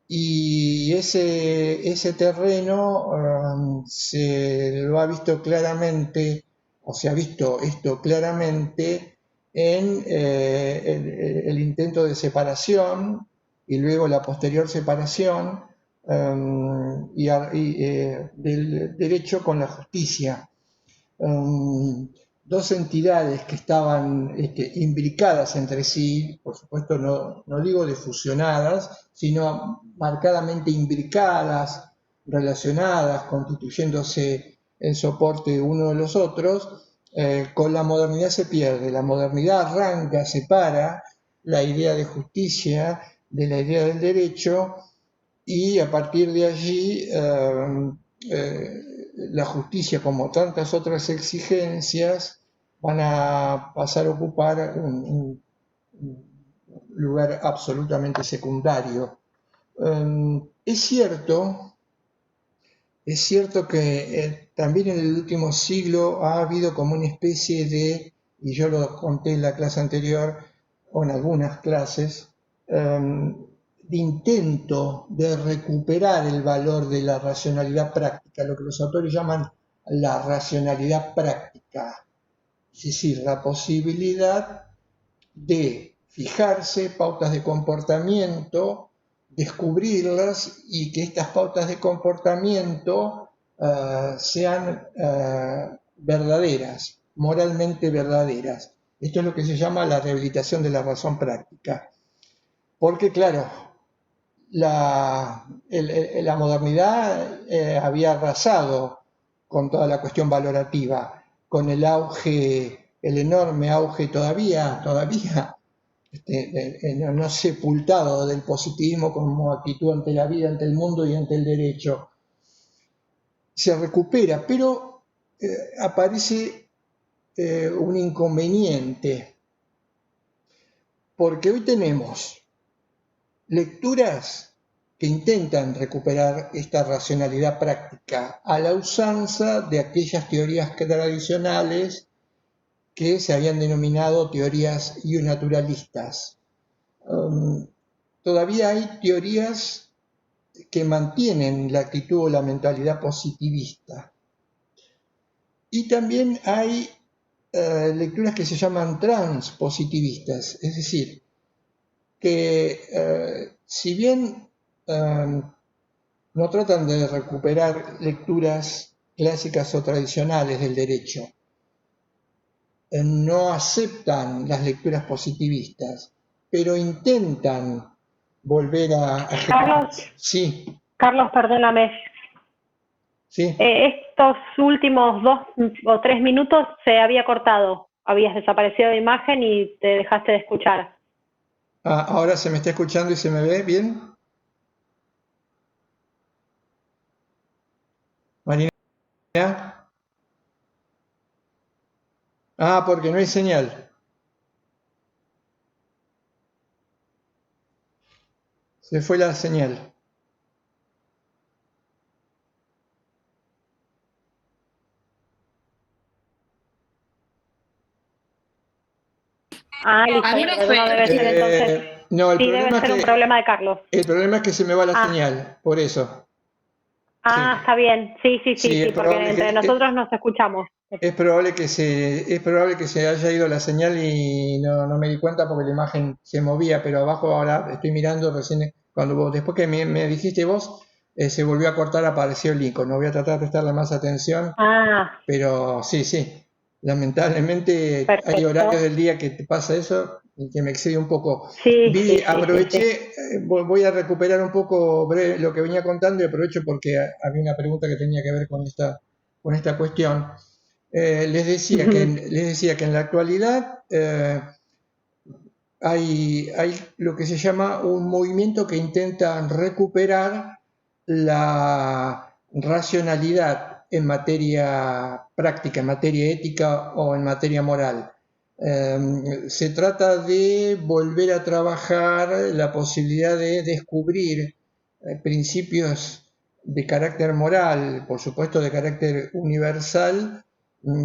Y ese terreno se lo ha visto claramente, o se ha visto esto claramente en el intento de separación y luego la posterior separación del derecho con la justicia. Dos entidades que estaban imbricadas entre sí, por supuesto no digo de fusionadas, sino marcadamente imbricadas, relacionadas, constituyéndose el soporte uno de los otros, con la modernidad se pierde. La modernidad arranca, separa la idea de justicia de la idea del derecho, y a partir de allí la justicia, como tantas otras exigencias, van a pasar a ocupar un lugar absolutamente secundario. Es cierto que también en el último siglo ha habido como una especie de, y yo lo conté en la clase anterior, o en algunas clases, de intento de recuperar el valor de la racionalidad práctica, lo que los autores llaman la racionalidad práctica, es decir, la posibilidad de fijarse pautas de comportamiento, descubrirlas y que estas pautas de comportamiento sean verdaderas, moralmente verdaderas. Esto es lo que se llama la rehabilitación de la razón práctica. Porque, claro, la modernidad había arrasado con toda la cuestión valorativa, con el auge, el enorme auge todavía no sepultado del positivismo como actitud ante la vida, ante el mundo y ante el derecho. Se recupera, pero aparece un inconveniente, porque hoy tenemos lecturas que intentan recuperar esta racionalidad práctica a la usanza de aquellas teorías tradicionales que se habían denominado teorías naturalistas. Todavía hay teorías que mantienen la actitud o la mentalidad positivista. Y también hay lecturas que se llaman transpositivistas, es decir, que si bien no tratan de recuperar lecturas clásicas o tradicionales del derecho, no aceptan las lecturas positivistas, pero intentan volver a Carlos, sí, Carlos, perdóname. sí. Estos últimos 2 o 3 minutos se había cortado. Habías desaparecido de imagen y te dejaste de escuchar. Ahora se me está escuchando y se me ve bien. Marina. Porque no hay señal. Se fue la señal. Listo. No debe ser entonces. No, el Sí, problema debe ser un problema de Carlos. El problema es que se me va la señal, por eso. Sí. Está bien. Sí, porque entre nosotros nos escuchamos. Es probable que se haya ido la señal y no me di cuenta porque la imagen se movía, pero abajo ahora estoy mirando recién, después que me dijiste vos, se volvió a cortar, apareció el icono. Voy a tratar de prestarle más atención, pero sí, lamentablemente perfecto. Hay horarios del día que te pasa eso y que me excede un poco. Aproveché, voy a recuperar un poco breve lo que venía contando y aprovecho porque había una pregunta que tenía que ver con esta cuestión. Les decía que en la actualidad hay lo que se llama un movimiento que intenta recuperar la racionalidad en materia práctica, en materia ética o en materia moral. Se trata de volver a trabajar la posibilidad de descubrir principios de carácter moral, por supuesto de carácter universal,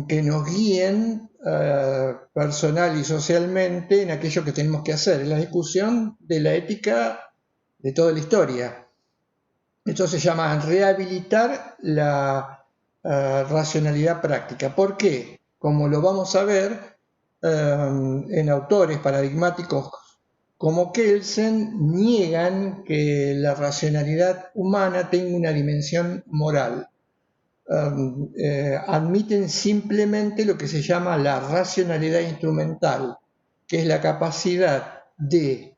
que nos guíen personal y socialmente en aquello que tenemos que hacer, en la discusión de la ética de toda la historia. Esto se llama rehabilitar la racionalidad práctica. ¿Por qué? Como lo vamos a ver en autores paradigmáticos como Kelsen, niegan que la racionalidad humana tenga una dimensión moral. Admiten simplemente lo que se llama la racionalidad instrumental, que es la capacidad de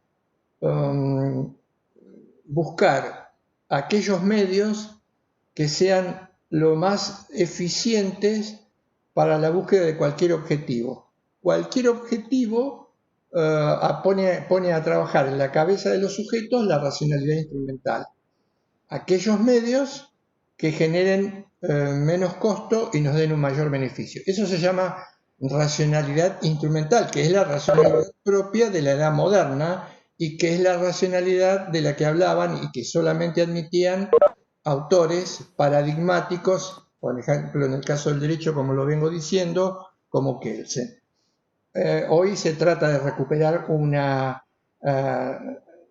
buscar aquellos medios que sean lo más eficientes para la búsqueda de cualquier objetivo. Cualquier objetivo pone a trabajar en la cabeza de los sujetos la racionalidad instrumental. Aquellos medios que generen menos costo y nos den un mayor beneficio. Eso se llama racionalidad instrumental, que es la racionalidad propia de la edad moderna y que es la racionalidad de la que hablaban y que solamente admitían autores paradigmáticos, por ejemplo en el caso del derecho, como lo vengo diciendo, como Kelsen. Hoy se trata de recuperar una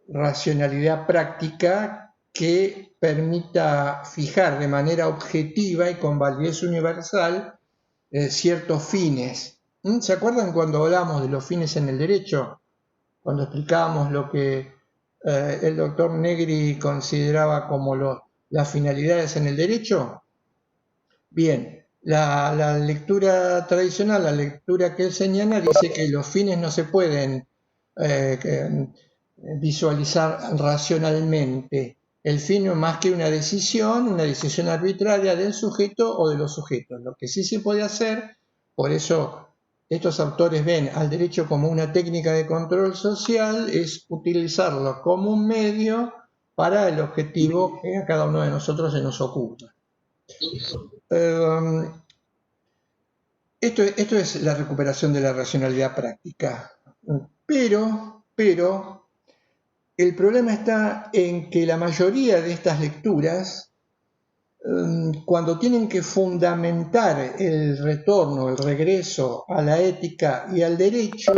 racionalidad práctica que permita fijar de manera objetiva y con validez universal ciertos fines. ¿Se acuerdan cuando hablamos de los fines en el derecho? cuando explicábamos lo que el doctor Negri consideraba como las finalidades en el derecho. Bien, la lectura tradicional, la lectura que él señala, dice que los fines no se pueden visualizar racionalmente. El fin no es más que una decisión arbitraria del sujeto o de los sujetos. Lo que sí se puede hacer, por eso estos autores ven al derecho como una técnica de control social, es utilizarlo como un medio para el objetivo que a cada uno de nosotros se nos ocurra. Esto es la recuperación de la racionalidad práctica. Pero el problema está en que la mayoría de estas lecturas, cuando tienen que fundamentar el retorno, el regreso a la ética y al derecho,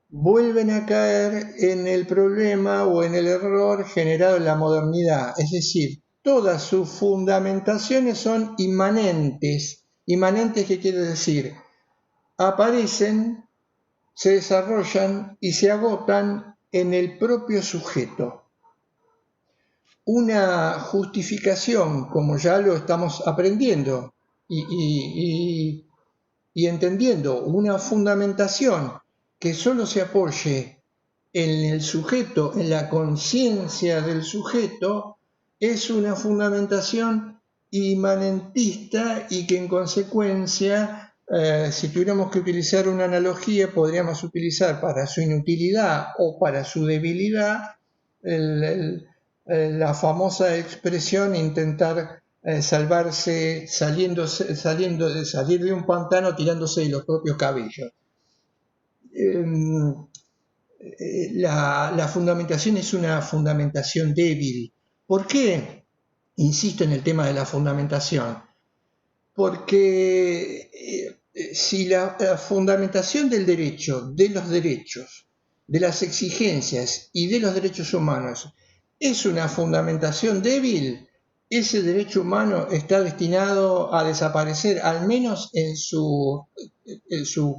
vuelven a caer en el problema o en el error generado en la modernidad. Es decir, todas sus fundamentaciones son inmanentes. Inmanentes, ¿qué quiere decir? Aparecen, se desarrollan y se agotan en el propio sujeto. Una justificación, como ya lo estamos aprendiendo y entendiendo, una fundamentación que solo se apoye en el sujeto, en la conciencia del sujeto, es una fundamentación inmanentista y que en consecuencia, si tuviéramos que utilizar una analogía, podríamos utilizar para su inutilidad o para su debilidad la famosa expresión intentar salvarse salir de un pantano tirándose de los propios cabellos. La fundamentación es una fundamentación débil. ¿Por qué insisto en el tema de la fundamentación? Porque si la fundamentación del derecho, de los derechos, de las exigencias y de los derechos humanos es una fundamentación débil, ese derecho humano está destinado a desaparecer, al menos en su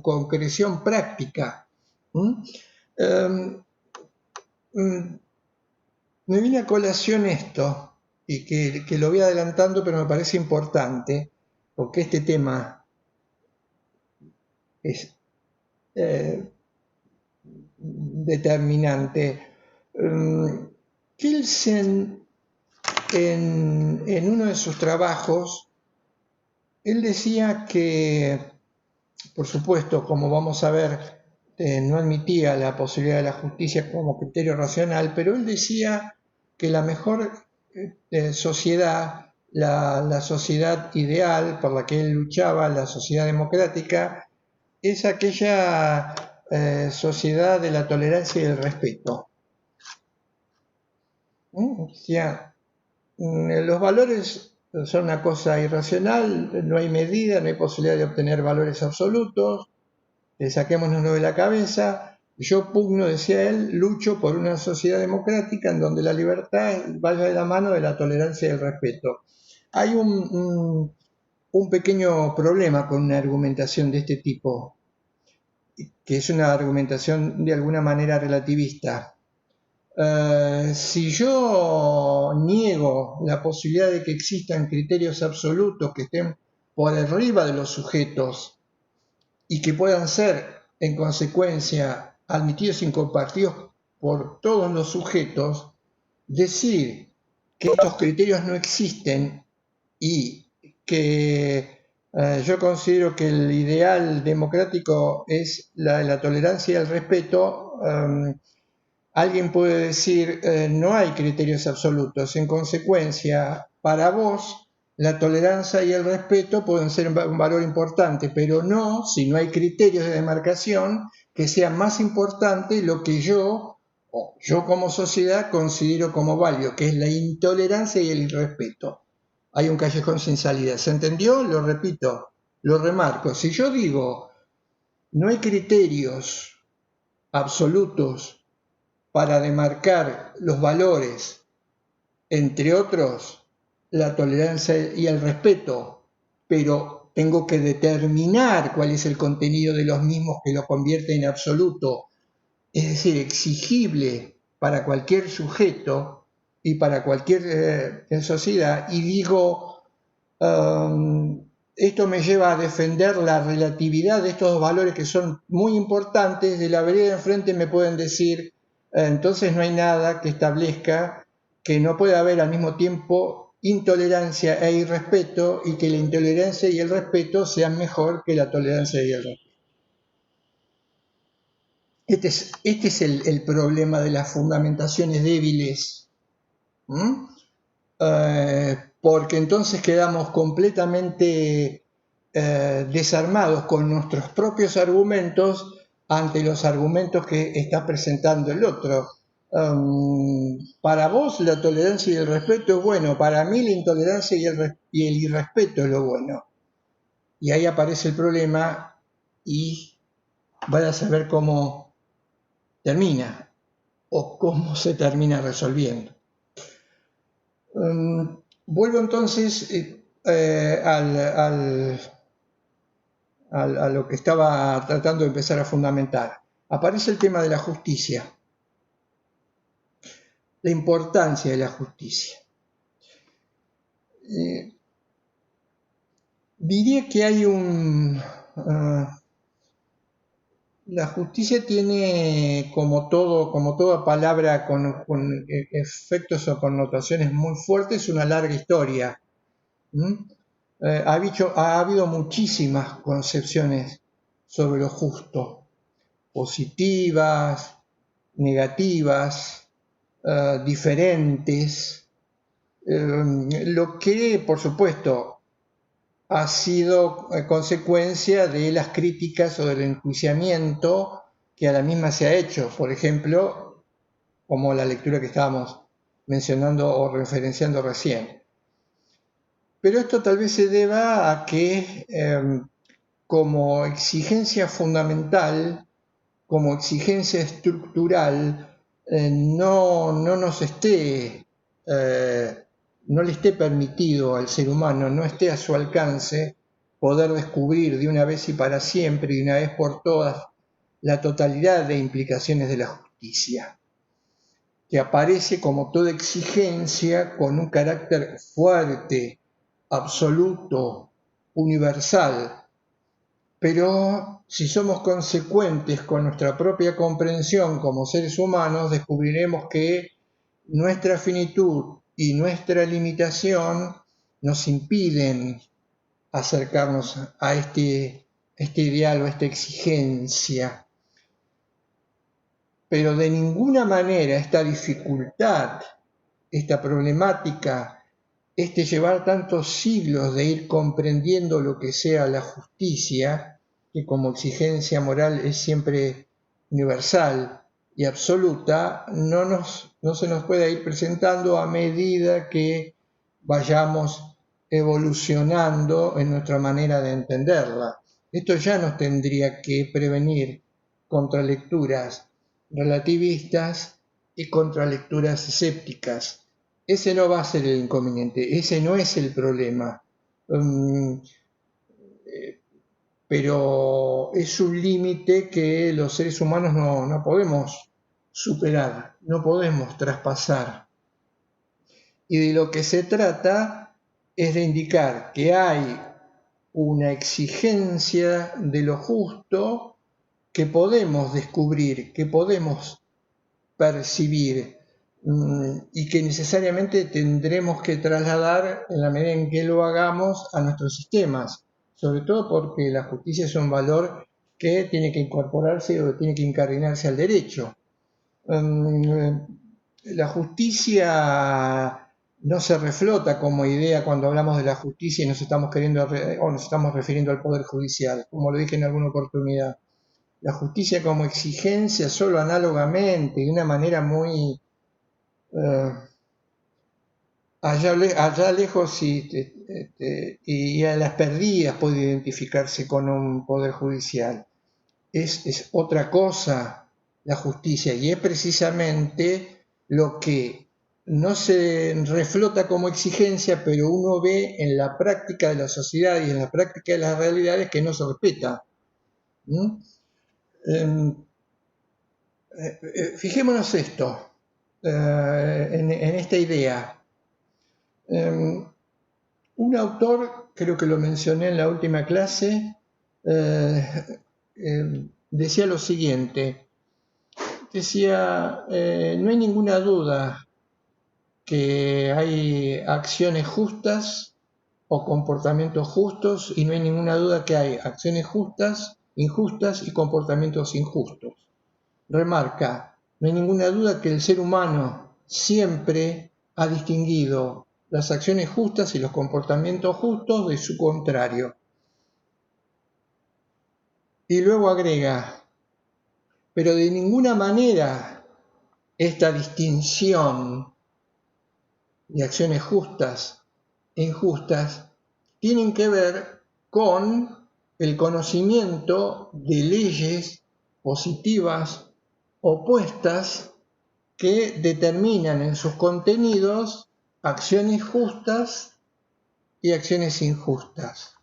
concreción práctica. Me viene a colación esto, y que lo voy adelantando, pero me parece importante, porque este tema es determinante. Kelsen, en uno de sus trabajos, él decía que, por supuesto, como vamos a ver, no admitía la posibilidad de la justicia como criterio racional, pero él decía que la mejor sociedad, la sociedad ideal por la que él luchaba, la sociedad democrática, es aquella sociedad de la tolerancia y el respeto. O sea, los valores son una cosa irracional, no hay medida, no hay posibilidad de obtener valores absolutos, saquémonos de la cabeza. Yo pugno, decía él, lucho por una sociedad democrática en donde la libertad vaya de la mano de la tolerancia y el respeto. Hay un pequeño problema con una argumentación de este tipo, que es una argumentación de alguna manera relativista. Si yo niego la posibilidad de que existan criterios absolutos que estén por arriba de los sujetos y que puedan ser, en consecuencia, admitidos y compartidos por todos los sujetos, decir que estos criterios no existen y que yo considero que el ideal democrático es la tolerancia y el respeto. Alguien puede decir, no hay criterios absolutos, en consecuencia, para vos, la tolerancia y el respeto pueden ser un valor importante, pero no si no hay criterios de demarcación que sean más importante lo que yo como sociedad considero como válido, que es la intolerancia y el irrespeto. Hay un callejón sin salida. ¿Se entendió? Lo repito, lo remarco. Si yo digo, no hay criterios absolutos para demarcar los valores, entre otros, la tolerancia y el respeto, pero tengo que determinar cuál es el contenido de los mismos que lo convierte en absoluto. es decir, exigible para cualquier sujeto y para cualquier sociedad, y digo, esto me lleva a defender la relatividad de estos dos valores que son muy importantes. De la vereda de enfrente me pueden decir, entonces no hay nada que establezca que no pueda haber al mismo tiempo intolerancia e irrespeto, y que la intolerancia y el respeto sean mejor que la tolerancia y el respeto. Este es el problema de las fundamentaciones débiles. Porque entonces quedamos completamente desarmados con nuestros propios argumentos ante los argumentos que está presentando el otro. Para vos la tolerancia y el respeto es bueno, para mí la intolerancia y el irrespeto es lo bueno. Y ahí aparece el problema y vaya a saber cómo termina o cómo se termina resolviendo. Vuelvo entonces a lo que estaba tratando de empezar a fundamentar. Aparece el tema de la justicia, la importancia de la justicia. Diría que hay la justicia tiene, como toda palabra con efectos o connotaciones muy fuertes, una larga historia. Ha habido muchísimas concepciones sobre lo justo, positivas, negativas, diferentes, lo que, por supuesto, ha sido consecuencia de las críticas o del enjuiciamiento que a la misma se ha hecho, por ejemplo, como la lectura que estábamos mencionando o referenciando recién. Pero esto tal vez se deba a que como exigencia fundamental, como exigencia estructural, no le esté permitido al ser humano, no esté a su alcance poder descubrir de una vez y para siempre y de una vez por todas la totalidad de implicaciones de la justicia, que aparece como toda exigencia con un carácter fuerte, absoluto, universal. Pero si somos consecuentes con nuestra propia comprensión como seres humanos, descubriremos que nuestra finitud y nuestra limitación nos impiden acercarnos a este ideal o a esta exigencia. Pero de ninguna manera esta dificultad, esta problemática, llevar tantos siglos de ir comprendiendo lo que sea la justicia, que como exigencia moral es siempre universal y absoluta, no se nos puede ir presentando a medida que vayamos evolucionando en nuestra manera de entenderla. Esto ya nos tendría que prevenir contra lecturas relativistas y contra lecturas escépticas. Ese no va a ser el inconveniente, ese no es el problema. Pero es un límite que los seres humanos no podemos superar, no podemos traspasar. Y de lo que se trata es de indicar que hay una exigencia de lo justo que podemos descubrir, que podemos percibir, y que necesariamente tendremos que trasladar en la medida en que lo hagamos a nuestros sistemas, sobre todo porque la justicia es un valor que tiene que incorporarse o tiene que incardinarse al derecho. La justicia no se reflota como idea cuando hablamos de la justicia y nos estamos refiriendo al Poder Judicial, como lo dije en alguna oportunidad. La justicia como exigencia solo análogamente, de una manera muy allá lejos y a las perdidas puede identificarse con un poder judicial. Es otra cosa la justicia, y es precisamente lo que no se reflota como exigencia, pero uno ve en la práctica de la sociedad y en la práctica de las realidades que no se respeta. fijémonos esto, en esta idea. Un autor, creo que lo mencioné en la última clase, decía lo siguiente, decía, no hay ninguna duda que hay acciones justas o comportamientos justos y no hay ninguna duda que hay acciones justas, injustas y comportamientos injustos. Remarca, no hay ninguna duda que el ser humano siempre ha distinguido las acciones justas y los comportamientos justos de su contrario. Y luego agrega, pero de ninguna manera esta distinción de acciones justas e injustas tienen que ver con el conocimiento de leyes positivas opuestas que determinan en sus contenidos acciones justas y acciones injustas.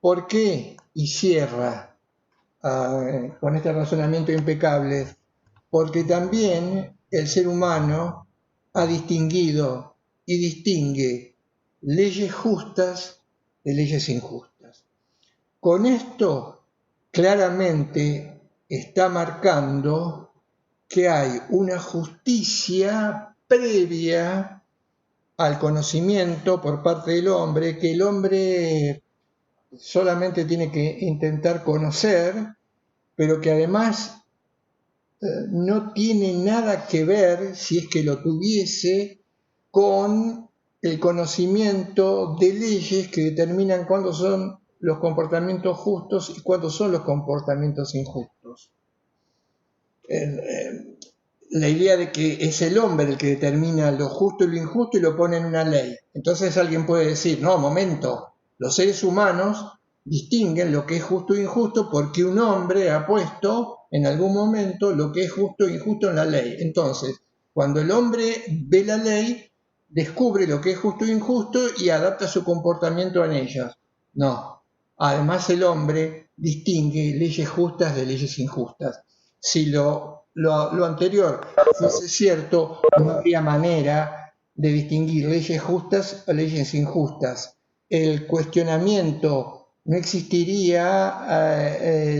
¿Por qué? Y cierra con este razonamiento impecable, porque también el ser humano ha distinguido y distingue leyes justas de leyes injustas. Con esto claramente está marcando que hay una justicia previa al conocimiento por parte del hombre, que el hombre solamente tiene que intentar conocer, pero que además no tiene nada que ver, si es que lo tuviese, con el conocimiento de leyes que determinan cuándo son los comportamientos justos y cuándo son los comportamientos injustos. La idea de que es el hombre el que determina lo justo y lo injusto y lo pone en una ley. Entonces alguien puede decir, no, momento, los seres humanos distinguen lo que es justo e injusto porque un hombre ha puesto en algún momento lo que es justo e injusto en la ley. Entonces, cuando el hombre ve la ley, descubre lo que es justo e injusto y adapta su comportamiento en ellas. No. Además, el hombre distingue leyes justas de leyes injustas. Si lo anterior fuese cierto, no habría manera de distinguir leyes justas o leyes injustas. El cuestionamiento no existiría,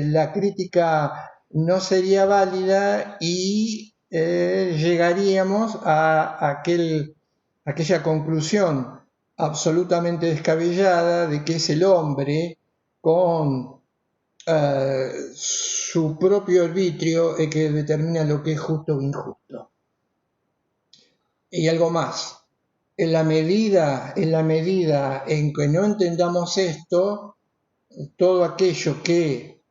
la crítica no sería válida y llegaríamos a aquella conclusión absolutamente descabellada de que es el hombre con su propio arbitrio el que determina lo que es justo o injusto. Y algo más, en la medida en que no entendamos esto, todo aquello que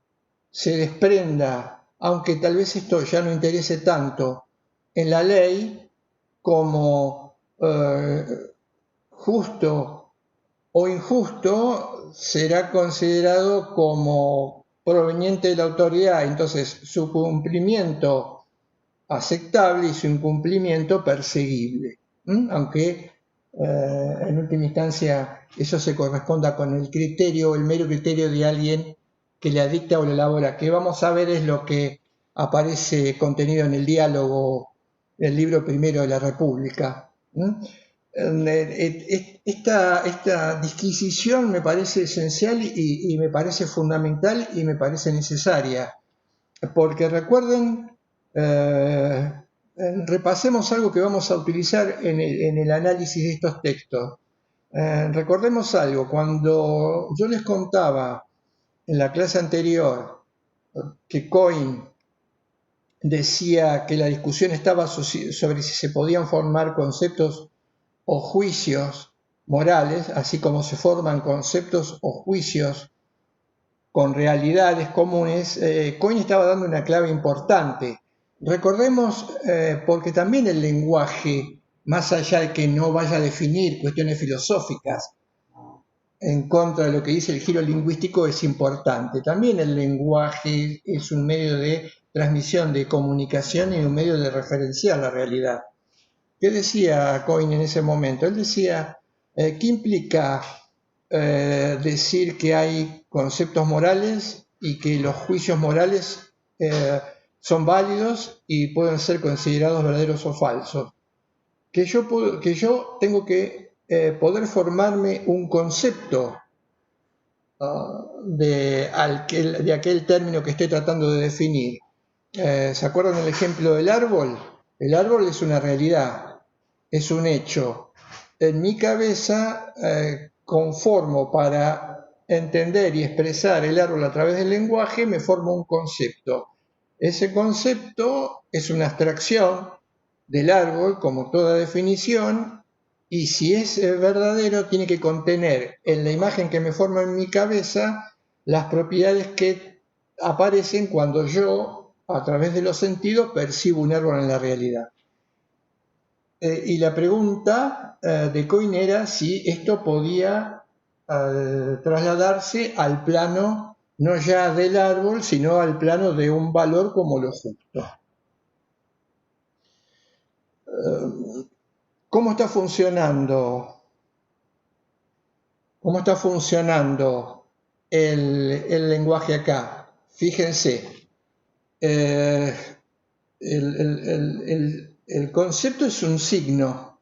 se desprenda, aunque tal vez esto ya no interese tanto, en la ley como justo o injusto, será considerado como proveniente de la autoridad, entonces su cumplimiento aceptable y su incumplimiento perseguible, aunque en última instancia eso se corresponda con el criterio, el mero criterio de alguien que le dicta o le elabora, que vamos a ver es lo que aparece contenido en el diálogo del libro primero de la República. Esta disquisición me parece esencial y me parece fundamental y me parece necesaria, porque recuerden, repasemos algo que vamos a utilizar en el análisis de estos textos. Recordemos algo, cuando yo les contaba en la clase anterior que Cohen decía que la discusión estaba sobre si se podían formar conceptos o juicios morales, así como se forman conceptos o juicios con realidades comunes, Cohen estaba dando una clave importante. Recordemos, porque también el lenguaje, más allá de que no vaya a definir cuestiones filosóficas en contra de lo que dice el giro lingüístico, es importante. También el lenguaje es un medio de transmisión, de comunicación y un medio de referenciar la realidad. ¿Qué decía Cohen en ese momento? Él decía, ¿qué implica decir que hay conceptos morales y que los juicios morales son válidos y pueden ser considerados verdaderos o falsos. Que yo tengo que poder formarme un concepto de aquel término que estoy tratando de definir. ¿Se acuerdan del ejemplo del árbol? El árbol es una realidad, es un hecho. En mi cabeza conformo para entender y expresar el árbol a través del lenguaje, me formo un concepto. Ese concepto es una abstracción del árbol, como toda definición, y si es verdadero, tiene que contener en la imagen que me formo en mi cabeza las propiedades que aparecen cuando yo, a través de los sentidos, percibo un árbol en la realidad. Y la pregunta de Coin era si esto podía trasladarse al plano no ya del árbol, sino al plano de un valor como lo justo. ¿Cómo está funcionando? ¿Cómo está funcionando el lenguaje acá? Fíjense, el concepto es un signo.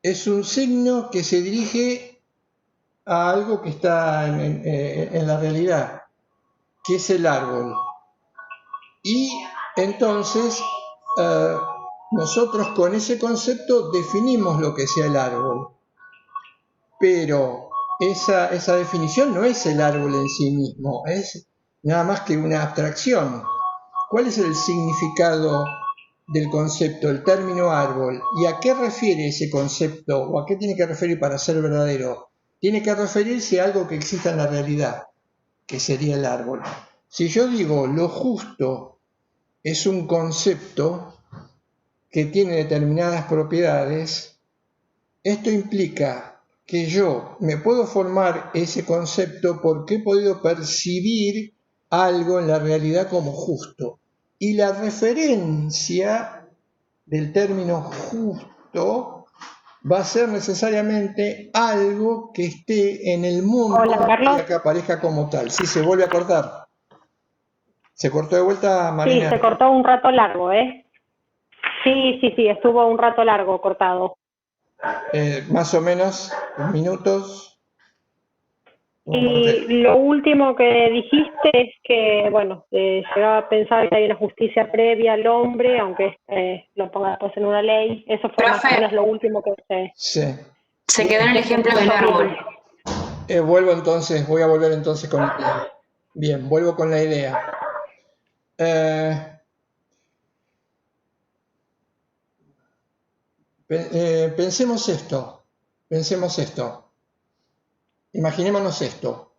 Es un signo que se dirige a algo que está en la realidad, que es el árbol. Y entonces nosotros con ese concepto definimos lo que sea el árbol. Pero esa definición no es el árbol en sí mismo, es nada más que una abstracción. ¿Cuál es el significado del concepto, el término árbol? ¿Y a qué refiere ese concepto? ¿O a qué tiene que referir para ser verdadero? Tiene que referirse a algo que exista en la realidad, que sería el árbol. Si yo digo lo justo es un concepto que tiene determinadas propiedades, esto implica que yo me puedo formar ese concepto porque he podido percibir algo en la realidad como justo. Y la referencia del término justo va a ser necesariamente algo que esté en el mundo. Hola, Carlos. Y que aparezca como tal. Sí, se vuelve a cortar. ¿Se cortó de vuelta, Marina? Sí, se cortó un rato largo, ¿eh? Sí, estuvo un rato largo cortado. Más o menos minutos. Y lo último que dijiste es que, bueno, llegaba a pensar que hay una justicia previa al hombre, aunque lo ponga después en una ley. Eso fue más o menos lo último que sé. Sí. Se quedó en el ejemplo del árbol. Voy a volver entonces con la idea. Bien, vuelvo con la idea. Pensemos esto. Imaginémonos esto.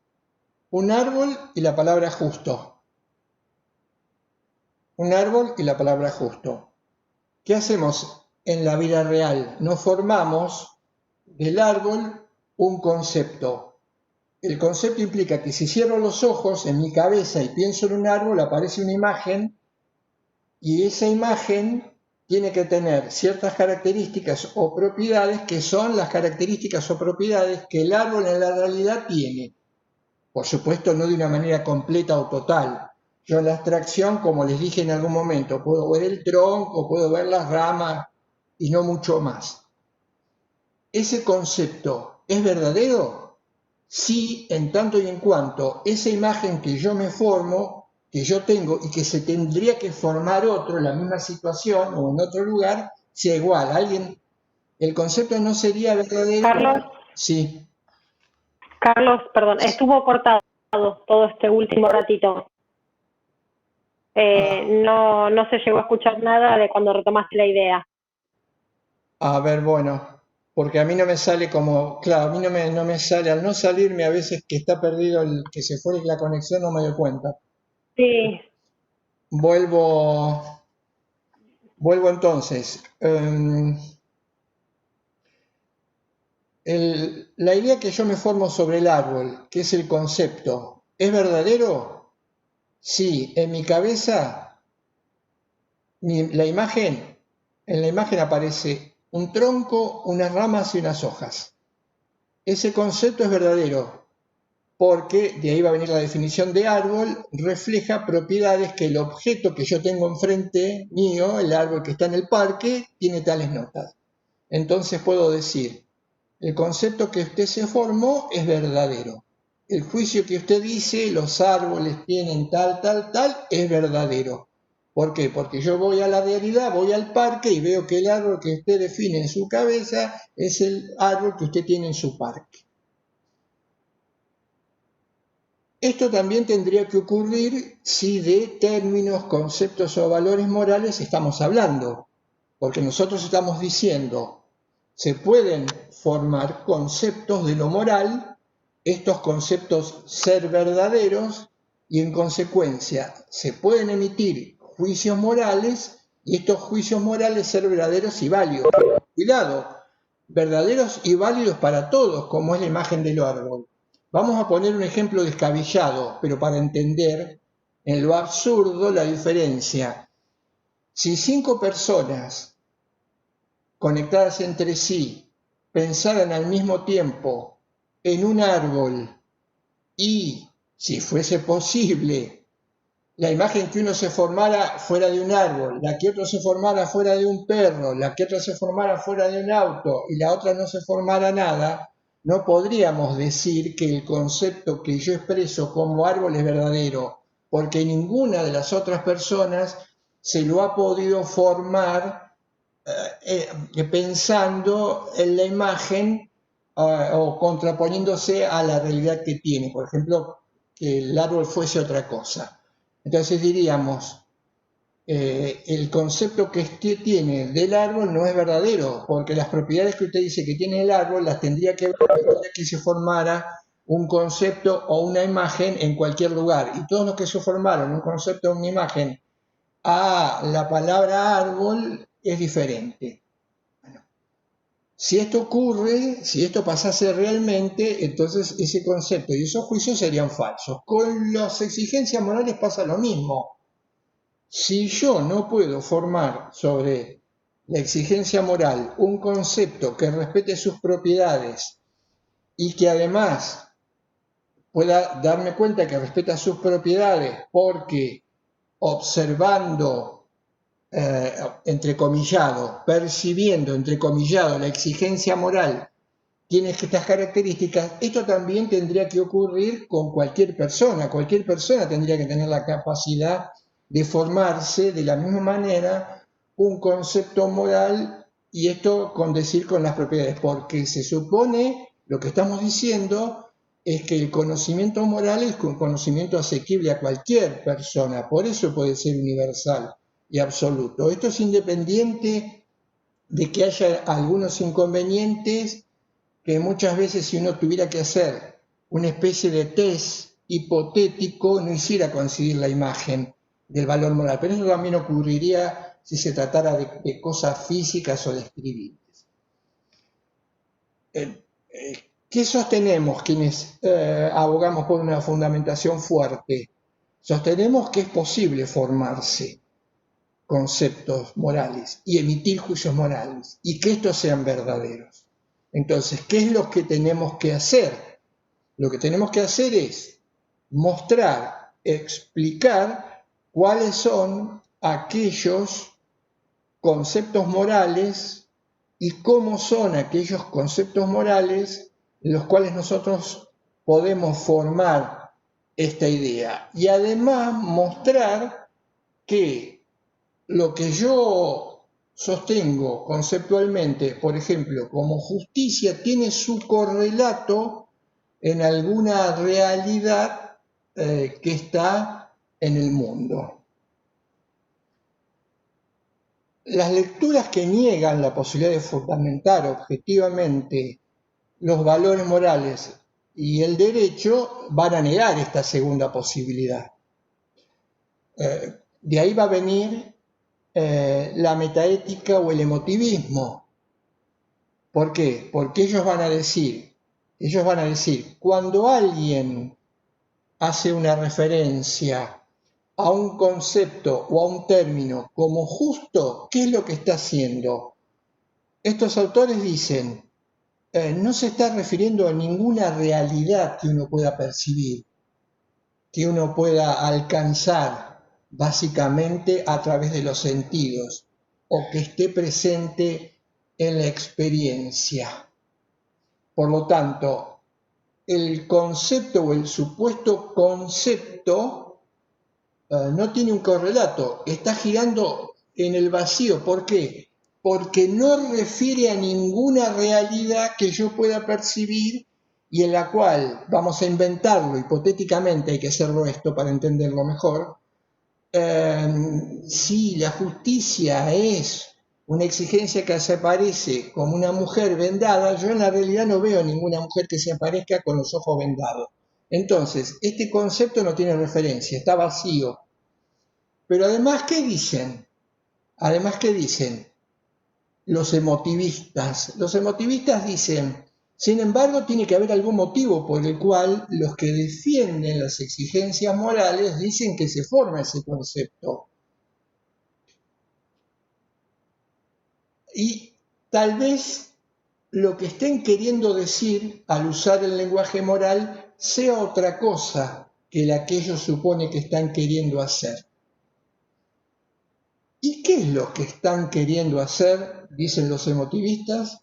Un árbol y la palabra justo. Un árbol y la palabra justo. ¿Qué hacemos en la vida real? Nos formamos del árbol un concepto. El concepto implica que si cierro los ojos en mi cabeza y pienso en un árbol, aparece una imagen y esa imagen tiene que tener ciertas características o propiedades que son las características o propiedades que el árbol en la realidad tiene. Por supuesto, no de una manera completa o total. Yo en la abstracción, como les dije en algún momento, puedo ver el tronco, puedo ver las ramas y no mucho más. ¿Ese concepto es verdadero? Sí, en tanto y en cuanto esa imagen que yo me formo, que yo tengo y que se tendría que formar otro en la misma situación o en otro lugar, sea igual. El concepto no sería verdadero. Carlos. Sí. Carlos, perdón, estuvo cortado todo este último ratito. No se llegó a escuchar nada de cuando retomaste la idea. A ver, bueno, porque a mí no me sale como, claro, a mí no me sale, al no salirme a veces que está perdido que se fue la conexión, no me doy cuenta. Sí. Vuelvo entonces. La idea que yo me formo sobre el árbol, que es el concepto, ¿es verdadero? Sí, en mi cabeza, en la imagen aparece un tronco, unas ramas y unas hojas. Ese concepto es verdadero. porque de ahí va a venir la definición de árbol, refleja propiedades que el objeto que yo tengo enfrente mío, el árbol que está en el parque, tiene tales notas. Entonces puedo decir, el concepto que usted se formó es verdadero. El juicio que usted dice, los árboles tienen tal, es verdadero. ¿Por qué? Porque yo voy a la realidad, voy al parque y veo que el árbol que usted define en su cabeza es el árbol que usted tiene en su parque. Esto también tendría que ocurrir si de términos, conceptos o valores morales estamos hablando, porque nosotros estamos diciendo, se pueden formar conceptos de lo moral, estos conceptos ser verdaderos, y en consecuencia se pueden emitir juicios morales, y estos juicios morales ser verdaderos y válidos. Cuidado, verdaderos y válidos para todos, como es la imagen del árbol. Vamos a poner un ejemplo descabellado, pero para entender en lo absurdo la diferencia. Si 5 personas conectadas entre sí pensaran al mismo tiempo en un árbol y, si fuese posible, la imagen que uno se formara fuera de un árbol, la que otro se formara fuera de un perro, la que otra se formara fuera de un auto y la otra no se formara nada, no podríamos decir que el concepto que yo expreso como árbol es verdadero, porque ninguna de las otras personas se lo ha podido formar pensando en la imagen o contraponiéndose a la realidad que tiene. Por ejemplo, que el árbol fuese otra cosa. Entonces diríamos, el concepto que usted tiene del árbol no es verdadero, porque las propiedades que usted dice que tiene el árbol las tendría que ver que se formara un concepto o una imagen en cualquier lugar. Y todos los que se formaron un concepto o una imagen a la palabra árbol es diferente. Bueno, si esto ocurre, si esto pasase realmente, entonces ese concepto y esos juicios serían falsos. Con las exigencias morales pasa lo mismo. Si yo no puedo formar sobre la exigencia moral un concepto que respete sus propiedades y que además pueda darme cuenta que respeta sus propiedades porque observando, entrecomillado, percibiendo, entrecomillado, la exigencia moral tiene estas características, esto también tendría que ocurrir con cualquier persona. Cualquier persona tendría que tener la capacidad de formarse de la misma manera un concepto moral, y esto con decir con las propiedades, porque se supone, lo que estamos diciendo es que el conocimiento moral es un conocimiento asequible a cualquier persona, por eso puede ser universal y absoluto. Esto es independiente de que haya algunos inconvenientes que muchas veces, si uno tuviera que hacer una especie de test hipotético, no hiciera coincidir la imagen del valor moral, pero eso también ocurriría si se tratara de cosas físicas o describibles. ¿Qué sostenemos quienes abogamos por una fundamentación fuerte? Sostenemos que es posible formarse conceptos morales y emitir juicios morales y que estos sean verdaderos. Entonces, ¿qué es lo que tenemos que hacer? Lo que tenemos que hacer es mostrar, explicar cuáles son aquellos conceptos morales y cómo son aquellos conceptos morales en los cuales nosotros podemos formar esta idea. Y además mostrar que lo que yo sostengo conceptualmente, por ejemplo, como justicia, tiene su correlato en alguna realidad que está en el mundo. Las lecturas que niegan la posibilidad de fundamentar objetivamente los valores morales y el derecho van a negar esta segunda posibilidad. De ahí va a venir la metaética o el emotivismo. ¿Por qué? Porque ellos van a decir, cuando alguien hace una referencia a un concepto o a un término como justo, ¿qué es lo que está haciendo? Estos autores dicen, no se está refiriendo a ninguna realidad que uno pueda percibir, que uno pueda alcanzar básicamente a través de los sentidos o que esté presente en la experiencia. Por lo tanto, el concepto o el supuesto concepto no tiene un correlato, está girando en el vacío. ¿Por qué? Porque no refiere a ninguna realidad que yo pueda percibir y en la cual vamos a inventarlo hipotéticamente, hay que hacerlo esto para entenderlo mejor. Si la justicia es una exigencia que se aparece como una mujer vendada, yo en la realidad no veo ninguna mujer que se aparezca con los ojos vendados. Entonces, este concepto no tiene referencia, está vacío. Pero además, ¿qué dicen? Además, ¿qué dicen los emotivistas? Los emotivistas dicen, sin embargo, tiene que haber algún motivo por el cual los que defienden las exigencias morales dicen que se forma ese concepto. Y tal vez lo que estén queriendo decir al usar el lenguaje moral sea otra cosa que la que ellos supone que están queriendo hacer. ¿Y qué es lo que están queriendo hacer, dicen los emotivistas?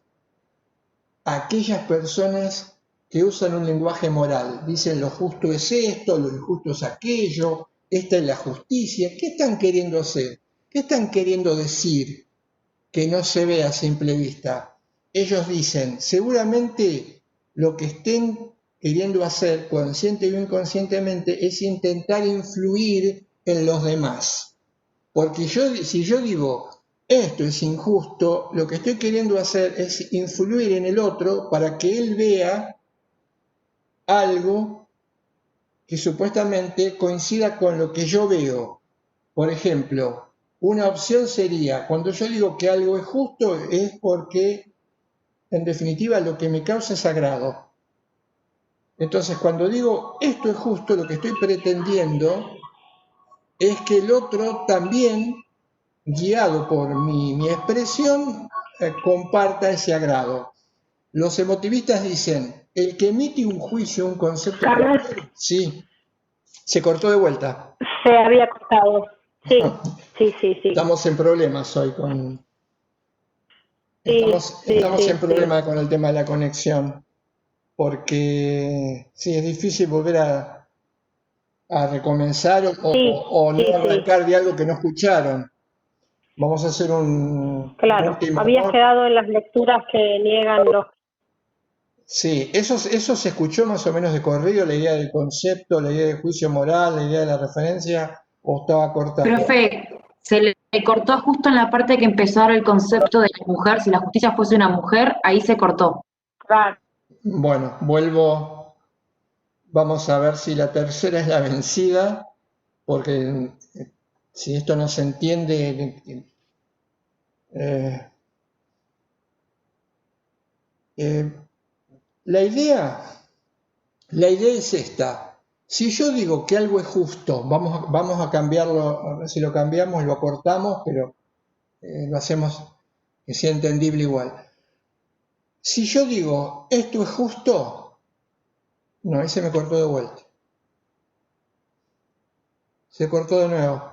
Aquellas personas que usan un lenguaje moral, dicen lo justo es esto, lo injusto es aquello, esta es la justicia. ¿Qué están queriendo hacer? ¿Qué están queriendo decir que no se ve a simple vista? Ellos dicen, seguramente lo que estén queriendo hacer, consciente o inconscientemente, es intentar influir en los demás. Porque si yo digo, esto es injusto, lo que estoy queriendo hacer es influir en el otro para que él vea algo que supuestamente coincida con lo que yo veo. Por ejemplo, una opción sería, cuando yo digo que algo es justo, es porque, en definitiva, lo que me causa es agrado. Entonces, cuando digo esto es justo, lo que estoy pretendiendo es que el otro también, guiado por mi expresión, comparta ese agrado. Los emotivistas dicen, el que emite un juicio, un concepto... Carlos, Sí, se cortó de vuelta. se había cortado. Sí, sí. Estamos en problemas hoy con... Sí, Estamos en problemas sí. con el tema de la conexión, porque sí, es difícil volver a recomenzar o no arrancar de algo que no escucharon. Vamos a hacer un Claro, último, habías ¿no? quedado en las lecturas que niegan los... Sí, eso se escuchó más o menos de corrido, la idea del concepto, la idea del juicio moral, la idea de la referencia, o estaba cortado. Profe, se le cortó justo en la parte que empezó ahora el concepto de la mujer. Si la justicia fuese una mujer, ahí se cortó. Claro. Bueno, vuelvo, vamos a ver si la tercera es la vencida, porque si esto no se entiende, la idea es esta. Si yo digo que algo es justo, vamos a cambiarlo, a ver si lo cambiamos, lo acortamos, pero lo hacemos que sea entendible igual. Si yo digo esto es justo, no, ahí se me cortó de vuelta. Se cortó de nuevo.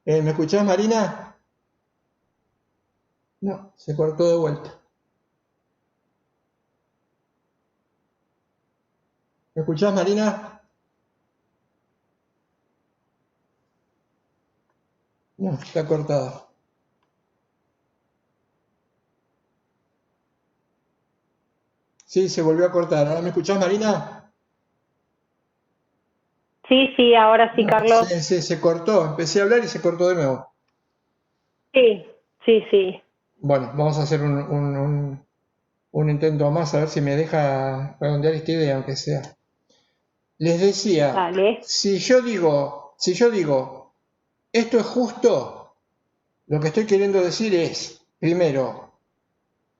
¿Me escuchás, Marina? No, se cortó de vuelta. ¿Me escuchás, Marina? No, está cortada. Sí, se volvió a cortar. ¿Ahora me escuchás, Marina? Sí, ahora sí, Carlos. Sí, se cortó. Empecé a hablar y se cortó de nuevo. Sí. Bueno, vamos a hacer un intento más, a ver si me deja redondear esta idea, aunque sea. Les decía, Dale. si yo digo, esto es justo, lo que estoy queriendo decir es, primero,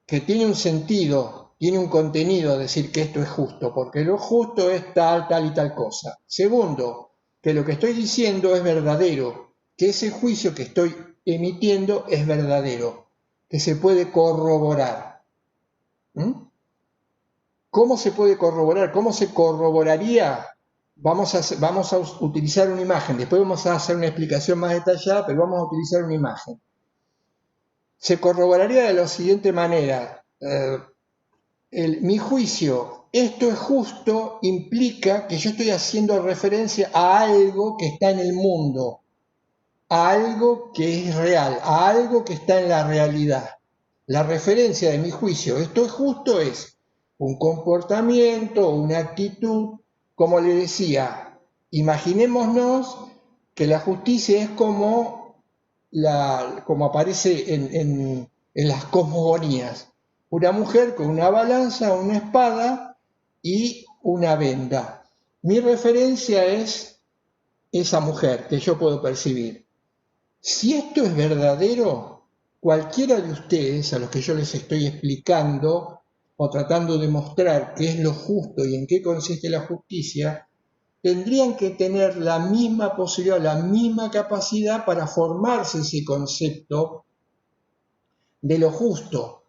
que tiene un sentido, tiene un contenido decir que esto es justo, porque lo justo es tal y tal cosa. Segundo, que lo que estoy diciendo es verdadero, que ese juicio que estoy emitiendo es verdadero. que se puede corroborar. ¿Cómo se puede corroborar? ¿Cómo se corroboraría? Vamos a utilizar una imagen, después vamos a hacer una explicación más detallada, pero vamos a utilizar una imagen. Se corroboraría de la siguiente manera. Mi juicio, esto es justo, implica que yo estoy haciendo referencia a algo que está en el mundo, a algo que es real, a algo que está en la realidad. La referencia de mi juicio, esto es justo, es un comportamiento, una actitud. Como le decía, imaginémonos que la justicia es como aparece en las cosmogonías. Una mujer con una balanza, una espada y una venda. Mi referencia es esa mujer que yo puedo percibir. Si esto es verdadero, cualquiera de ustedes a los que yo les estoy explicando o tratando de mostrar qué es lo justo y en qué consiste la justicia, tendrían que tener la misma posibilidad, la misma capacidad para formarse ese concepto de lo justo.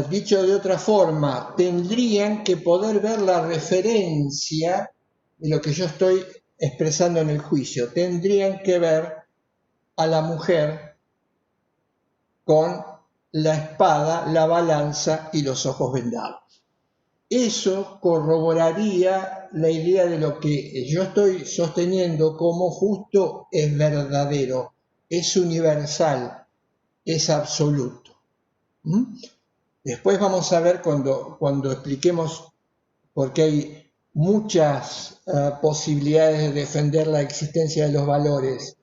Dicho de otra forma, tendrían que poder ver la referencia de lo que yo estoy expresando en el juicio. Tendrían que ver a la mujer con la espada, la balanza y los ojos vendados. Eso corroboraría la idea de lo que yo estoy sosteniendo como justo es verdadero, es universal, es absoluto. Después vamos a ver cuando expliquemos, porque hay muchas posibilidades de defender la existencia de los valores.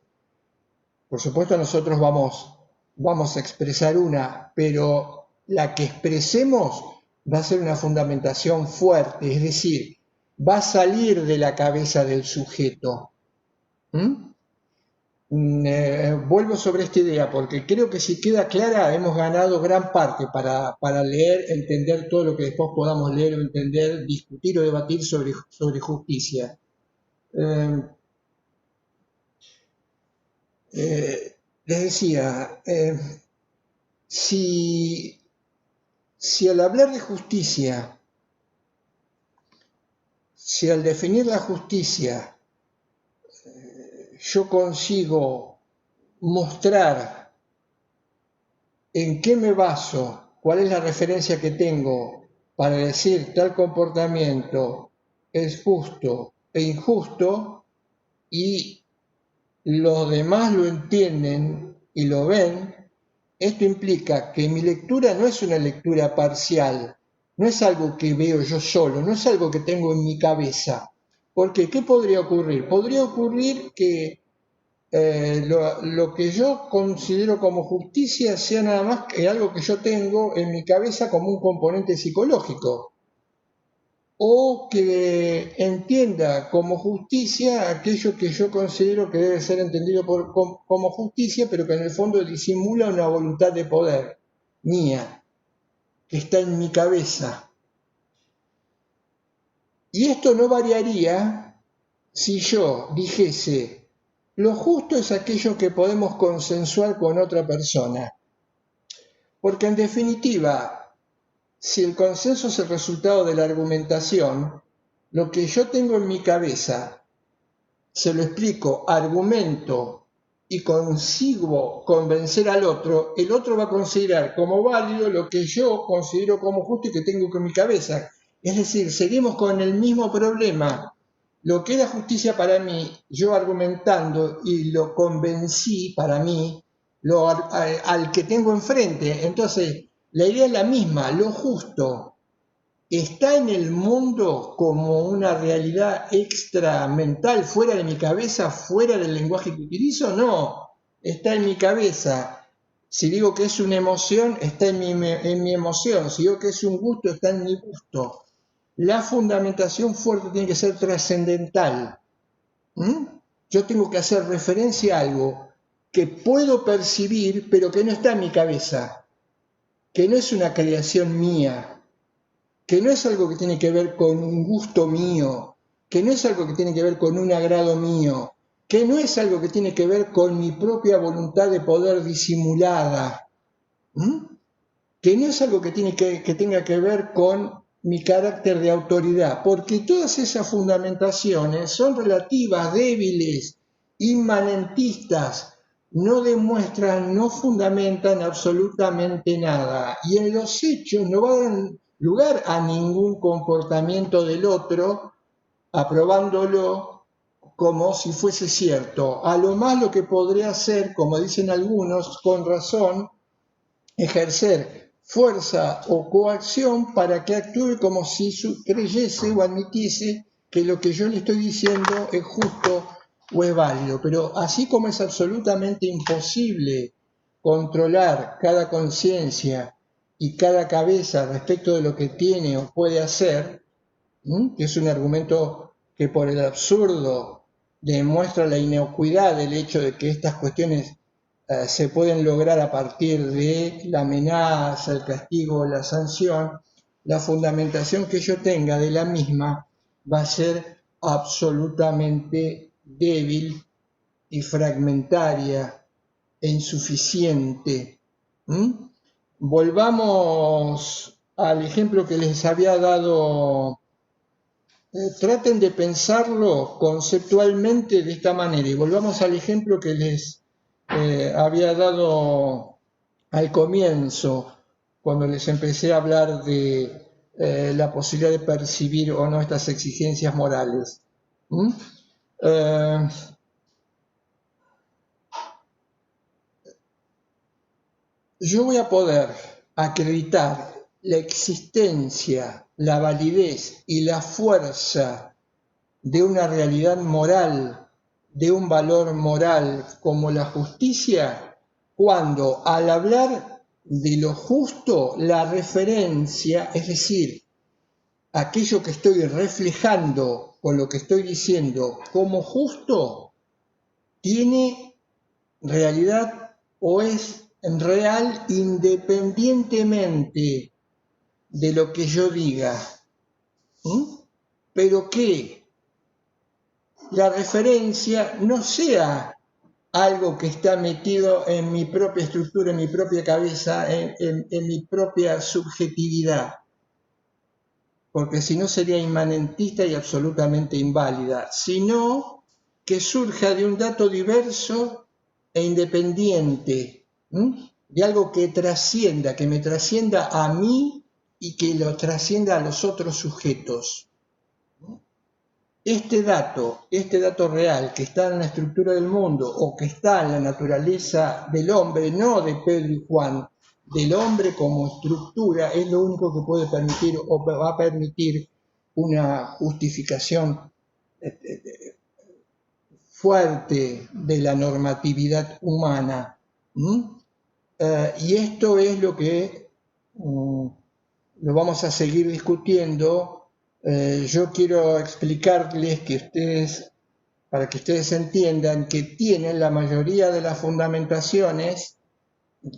Por supuesto nosotros vamos a expresar una, pero la que expresemos va a ser una fundamentación fuerte, es decir, va a salir de la cabeza del sujeto. Vuelvo sobre esta idea porque creo que si queda clara hemos ganado gran parte para leer, entender todo lo que después podamos leer o entender, discutir o debatir sobre justicia. Les decía, si al hablar de justicia, si al definir la justicia yo consigo mostrar en qué me baso, cuál es la referencia que tengo para decir tal comportamiento es justo e injusto, y los demás lo entienden y lo ven, esto implica que mi lectura no es una lectura parcial, no es algo que veo yo solo, no es algo que tengo en mi cabeza. Porque, ¿qué podría ocurrir? Podría ocurrir que lo que yo considero como justicia sea nada más que algo que yo tengo en mi cabeza como un componente psicológico, o que entienda como justicia aquello que yo considero que debe ser entendido como justicia, pero que en el fondo disimula una voluntad de poder mía, que está en mi cabeza. Y esto no variaría si yo dijese: lo justo es aquello que podemos consensuar con otra persona. Porque en definitiva, si el consenso es el resultado de la argumentación, lo que yo tengo en mi cabeza, se lo explico, argumento y consigo convencer al otro, el otro va a considerar como válido lo que yo considero como justo y que tengo en mi cabeza. Es decir, seguimos con el mismo problema. Lo que era justicia para mí, yo argumentando y lo convencí para mí, al que tengo enfrente. Entonces, la idea es la misma, lo justo está en el mundo como una realidad extra mental, fuera de mi cabeza, fuera del lenguaje que utilizo. No, está en mi cabeza. Si digo que es una emoción, está en mi emoción. Si digo que es un gusto, está en mi gusto. La fundamentación fuerte tiene que ser trascendental. Yo tengo que hacer referencia a algo que puedo percibir, pero que no está en mi cabeza, que no es una creación mía, que no es algo que tiene que ver con un gusto mío, que no es algo que tiene que ver con un agrado mío, que no es algo que tiene que ver con mi propia voluntad de poder disimulada. que no es algo que tenga que ver con mi carácter de autoridad, porque todas esas fundamentaciones son relativas, débiles, inmanentistas, no demuestran, no fundamentan absolutamente nada, y en los hechos no van lugar a ningún comportamiento del otro, aprobándolo como si fuese cierto. A lo más lo que podría ser, como dicen algunos, con razón, ejercer fuerza o coacción para que actúe como si creyese o admitiese que lo que yo le estoy diciendo es justo o es válido. Pero así como es absolutamente imposible controlar cada conciencia y cada cabeza respecto de lo que tiene o puede hacer, que es un argumento que por el absurdo demuestra la inocuidad del hecho de que estas cuestiones se pueden lograr a partir de la amenaza, el castigo, la sanción, la fundamentación que yo tenga de la misma va a ser absolutamente débil y fragmentaria e insuficiente. Volvamos al ejemplo que les había dado. Traten de pensarlo conceptualmente de esta manera y volvamos al ejemplo que les había dado al comienzo, cuando les empecé a hablar de la posibilidad de percibir o no estas exigencias morales. Yo voy a poder acreditar la existencia, la validez y la fuerza de una realidad moral, de un valor moral como la justicia, cuando al hablar de lo justo, la referencia, es decir, aquello que estoy reflejando con lo que estoy diciendo como justo, tiene realidad o es real independientemente de lo que yo diga. Pero que la referencia no sea algo que está metido en mi propia estructura, en mi propia cabeza, en mi propia subjetividad, porque si no sería inmanentista y absolutamente inválida, sino que surja de un dato diverso e independiente, de algo que trascienda, que me trascienda a mí y que lo trascienda a los otros sujetos. Este dato real que está en la estructura del mundo o que está en la naturaleza del hombre, no de Pedro y Juan, del hombre como estructura, es lo único que puede permitir o va a permitir una justificación fuerte de la normatividad humana. Y esto es lo que lo vamos a seguir discutiendo. Yo quiero explicarles para que ustedes entiendan que tienen la mayoría de las fundamentaciones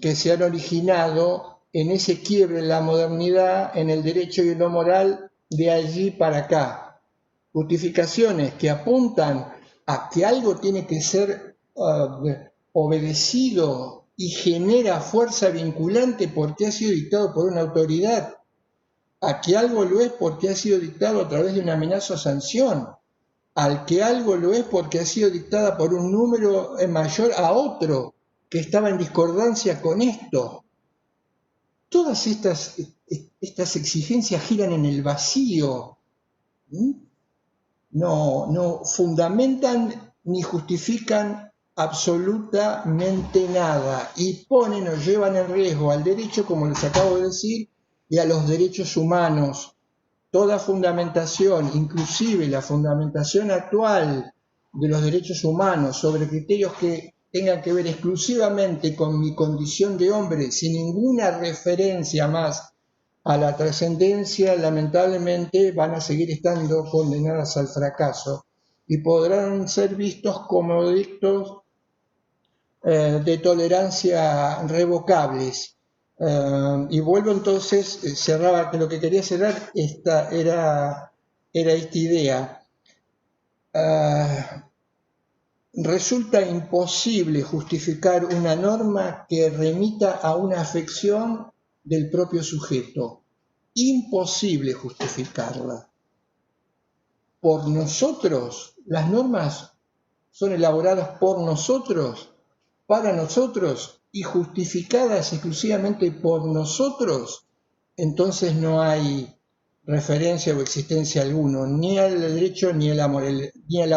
que se han originado en ese quiebre en la modernidad, en el derecho y en lo moral, de allí para acá. Justificaciones que apuntan a que algo tiene que ser obedecido y genera fuerza vinculante porque ha sido dictado por una autoridad, a que algo lo es porque ha sido dictado a través de una amenaza o sanción, al que algo lo es porque ha sido dictada por un número mayor a otro que estaba en discordancia con esto. Todas estas exigencias giran en el vacío, no fundamentan ni justifican absolutamente nada y ponen o llevan en riesgo al derecho, como les acabo de decir, y a los derechos humanos. Toda fundamentación, inclusive la fundamentación actual de los derechos humanos sobre criterios que tengan que ver exclusivamente con mi condición de hombre, sin ninguna referencia más a la trascendencia, lamentablemente van a seguir estando condenadas al fracaso y podrán ser vistos como dictos de tolerancia revocables. Y vuelvo entonces, cerraba, que lo que quería cerrar era esta idea. resulta imposible justificar una norma que remita a una afección del propio sujeto. Imposible justificarla. Por nosotros, las normas son elaboradas por nosotros, para nosotros y justificadas exclusivamente por nosotros, entonces no hay referencia o existencia alguno, ni al derecho ni a la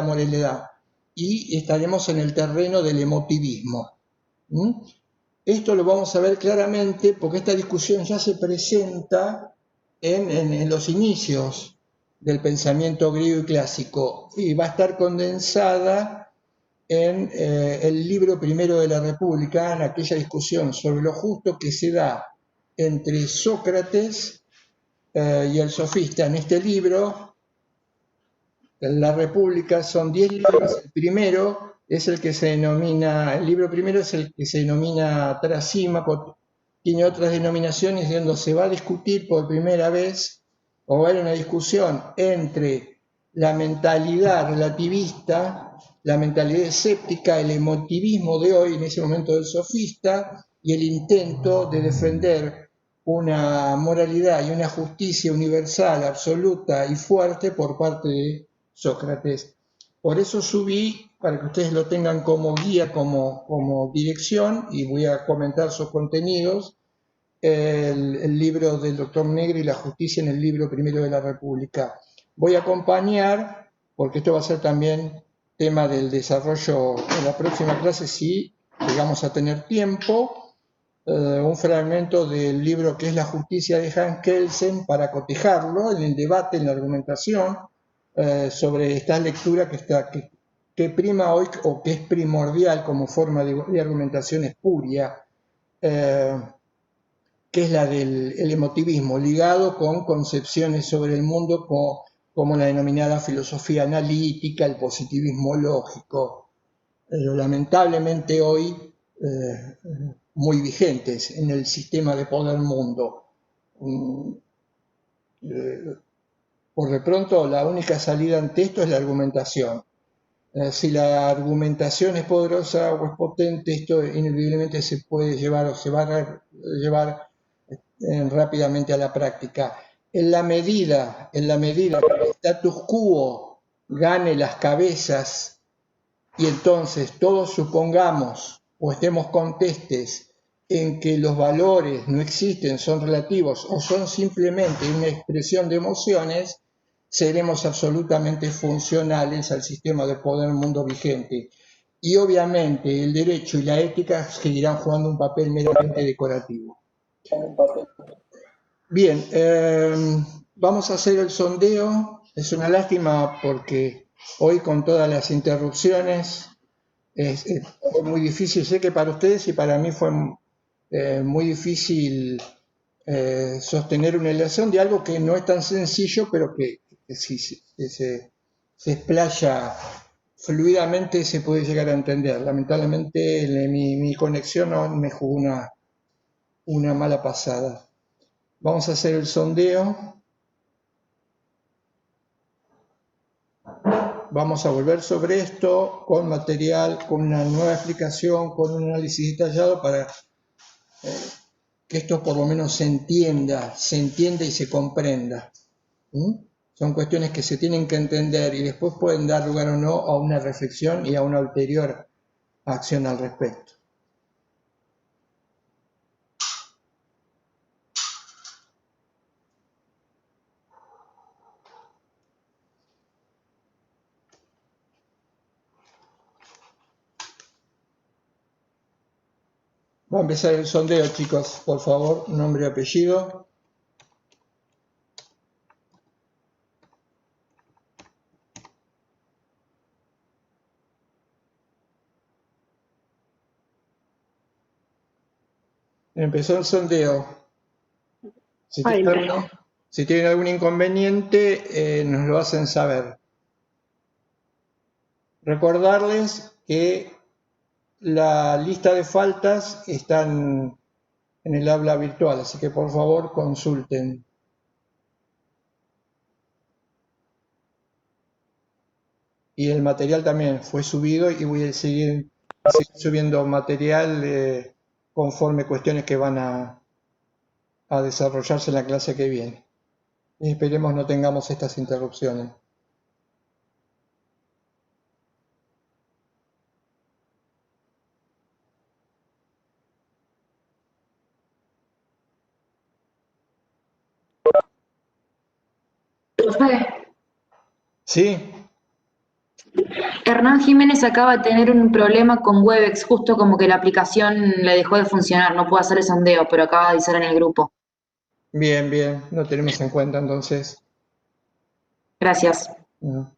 moralidad, y estaremos en el terreno del emotivismo. Esto lo vamos a ver claramente porque esta discusión ya se presenta en los inicios del pensamiento griego y clásico y va a estar condensada en el libro primero de la República, en aquella discusión sobre lo justo que se da entre Sócrates y el sofista. En este libro, en la República, son 10 libros. El primero es el que se denomina, el libro primero es el que se denomina Trasímaco, tiene otras denominaciones donde se va a discutir por primera vez, o va a haber una discusión entre la mentalidad relativista, la mentalidad escéptica, el emotivismo de hoy, en ese momento del sofista, y el intento de defender una moralidad y una justicia universal, absoluta y fuerte por parte de Sócrates. Por eso subí, para que ustedes lo tengan como guía, como dirección, y voy a comentar sus contenidos, el libro del doctor Negri y la justicia en el libro primero de la República. Voy a acompañar, porque esto va a ser también tema del desarrollo en la próxima clase, si llegamos a tener tiempo, un fragmento del libro que es La justicia de Hans Kelsen para cotejarlo en el debate, en la argumentación sobre esta lectura que prima hoy o que es primordial como forma de argumentación espuria, que es la del emotivismo, ligado con concepciones sobre el mundo como la denominada filosofía analítica, el positivismo lógico, lamentablemente hoy muy vigentes en el sistema de poder mundo. Por de pronto, la única salida ante esto es la argumentación. Si la argumentación es poderosa o es potente, esto ineludiblemente se puede llevar o se va a llevar rápidamente a la práctica. En la medida que el status quo gane las cabezas y entonces todos supongamos o estemos contestes en que los valores no existen, son relativos o son simplemente una expresión de emociones, seremos absolutamente funcionales al sistema de poder mundo vigente. Y obviamente el derecho y la ética seguirán jugando un papel meramente decorativo. Bien, vamos a hacer el sondeo. Es una lástima porque hoy con todas las interrupciones fue muy difícil. Sé que para ustedes y para mí fue muy difícil sostener una elección de algo que no es tan sencillo, pero que si se explaya fluidamente se puede llegar a entender. Lamentablemente mi conexión no me jugó una mala pasada. Vamos a hacer el sondeo. Vamos a volver sobre esto con material, con una nueva explicación, con un análisis detallado para que esto por lo menos se entienda y se comprenda. Son cuestiones que se tienen que entender y después pueden dar lugar o no a una reflexión y a una ulterior acción al respecto. Va a empezar el sondeo, chicos, por favor, nombre y apellido. Empezó el sondeo. Si tienen algún inconveniente, nos lo hacen saber. Recordarles que la lista de faltas están en el aula virtual, así que por favor consulten. y el material también fue subido y voy a seguir subiendo material conforme cuestiones que van a desarrollarse en la clase que viene. Y esperemos no tengamos estas interrupciones. Profe, ¿Sí? Hernán Jiménez acaba de tener un problema con Webex, justo como que la aplicación le dejó de funcionar, no puedo hacer el sondeo, pero acaba de avisar en el grupo. Bien, bien, lo tenemos en cuenta entonces. Gracias. ¿No?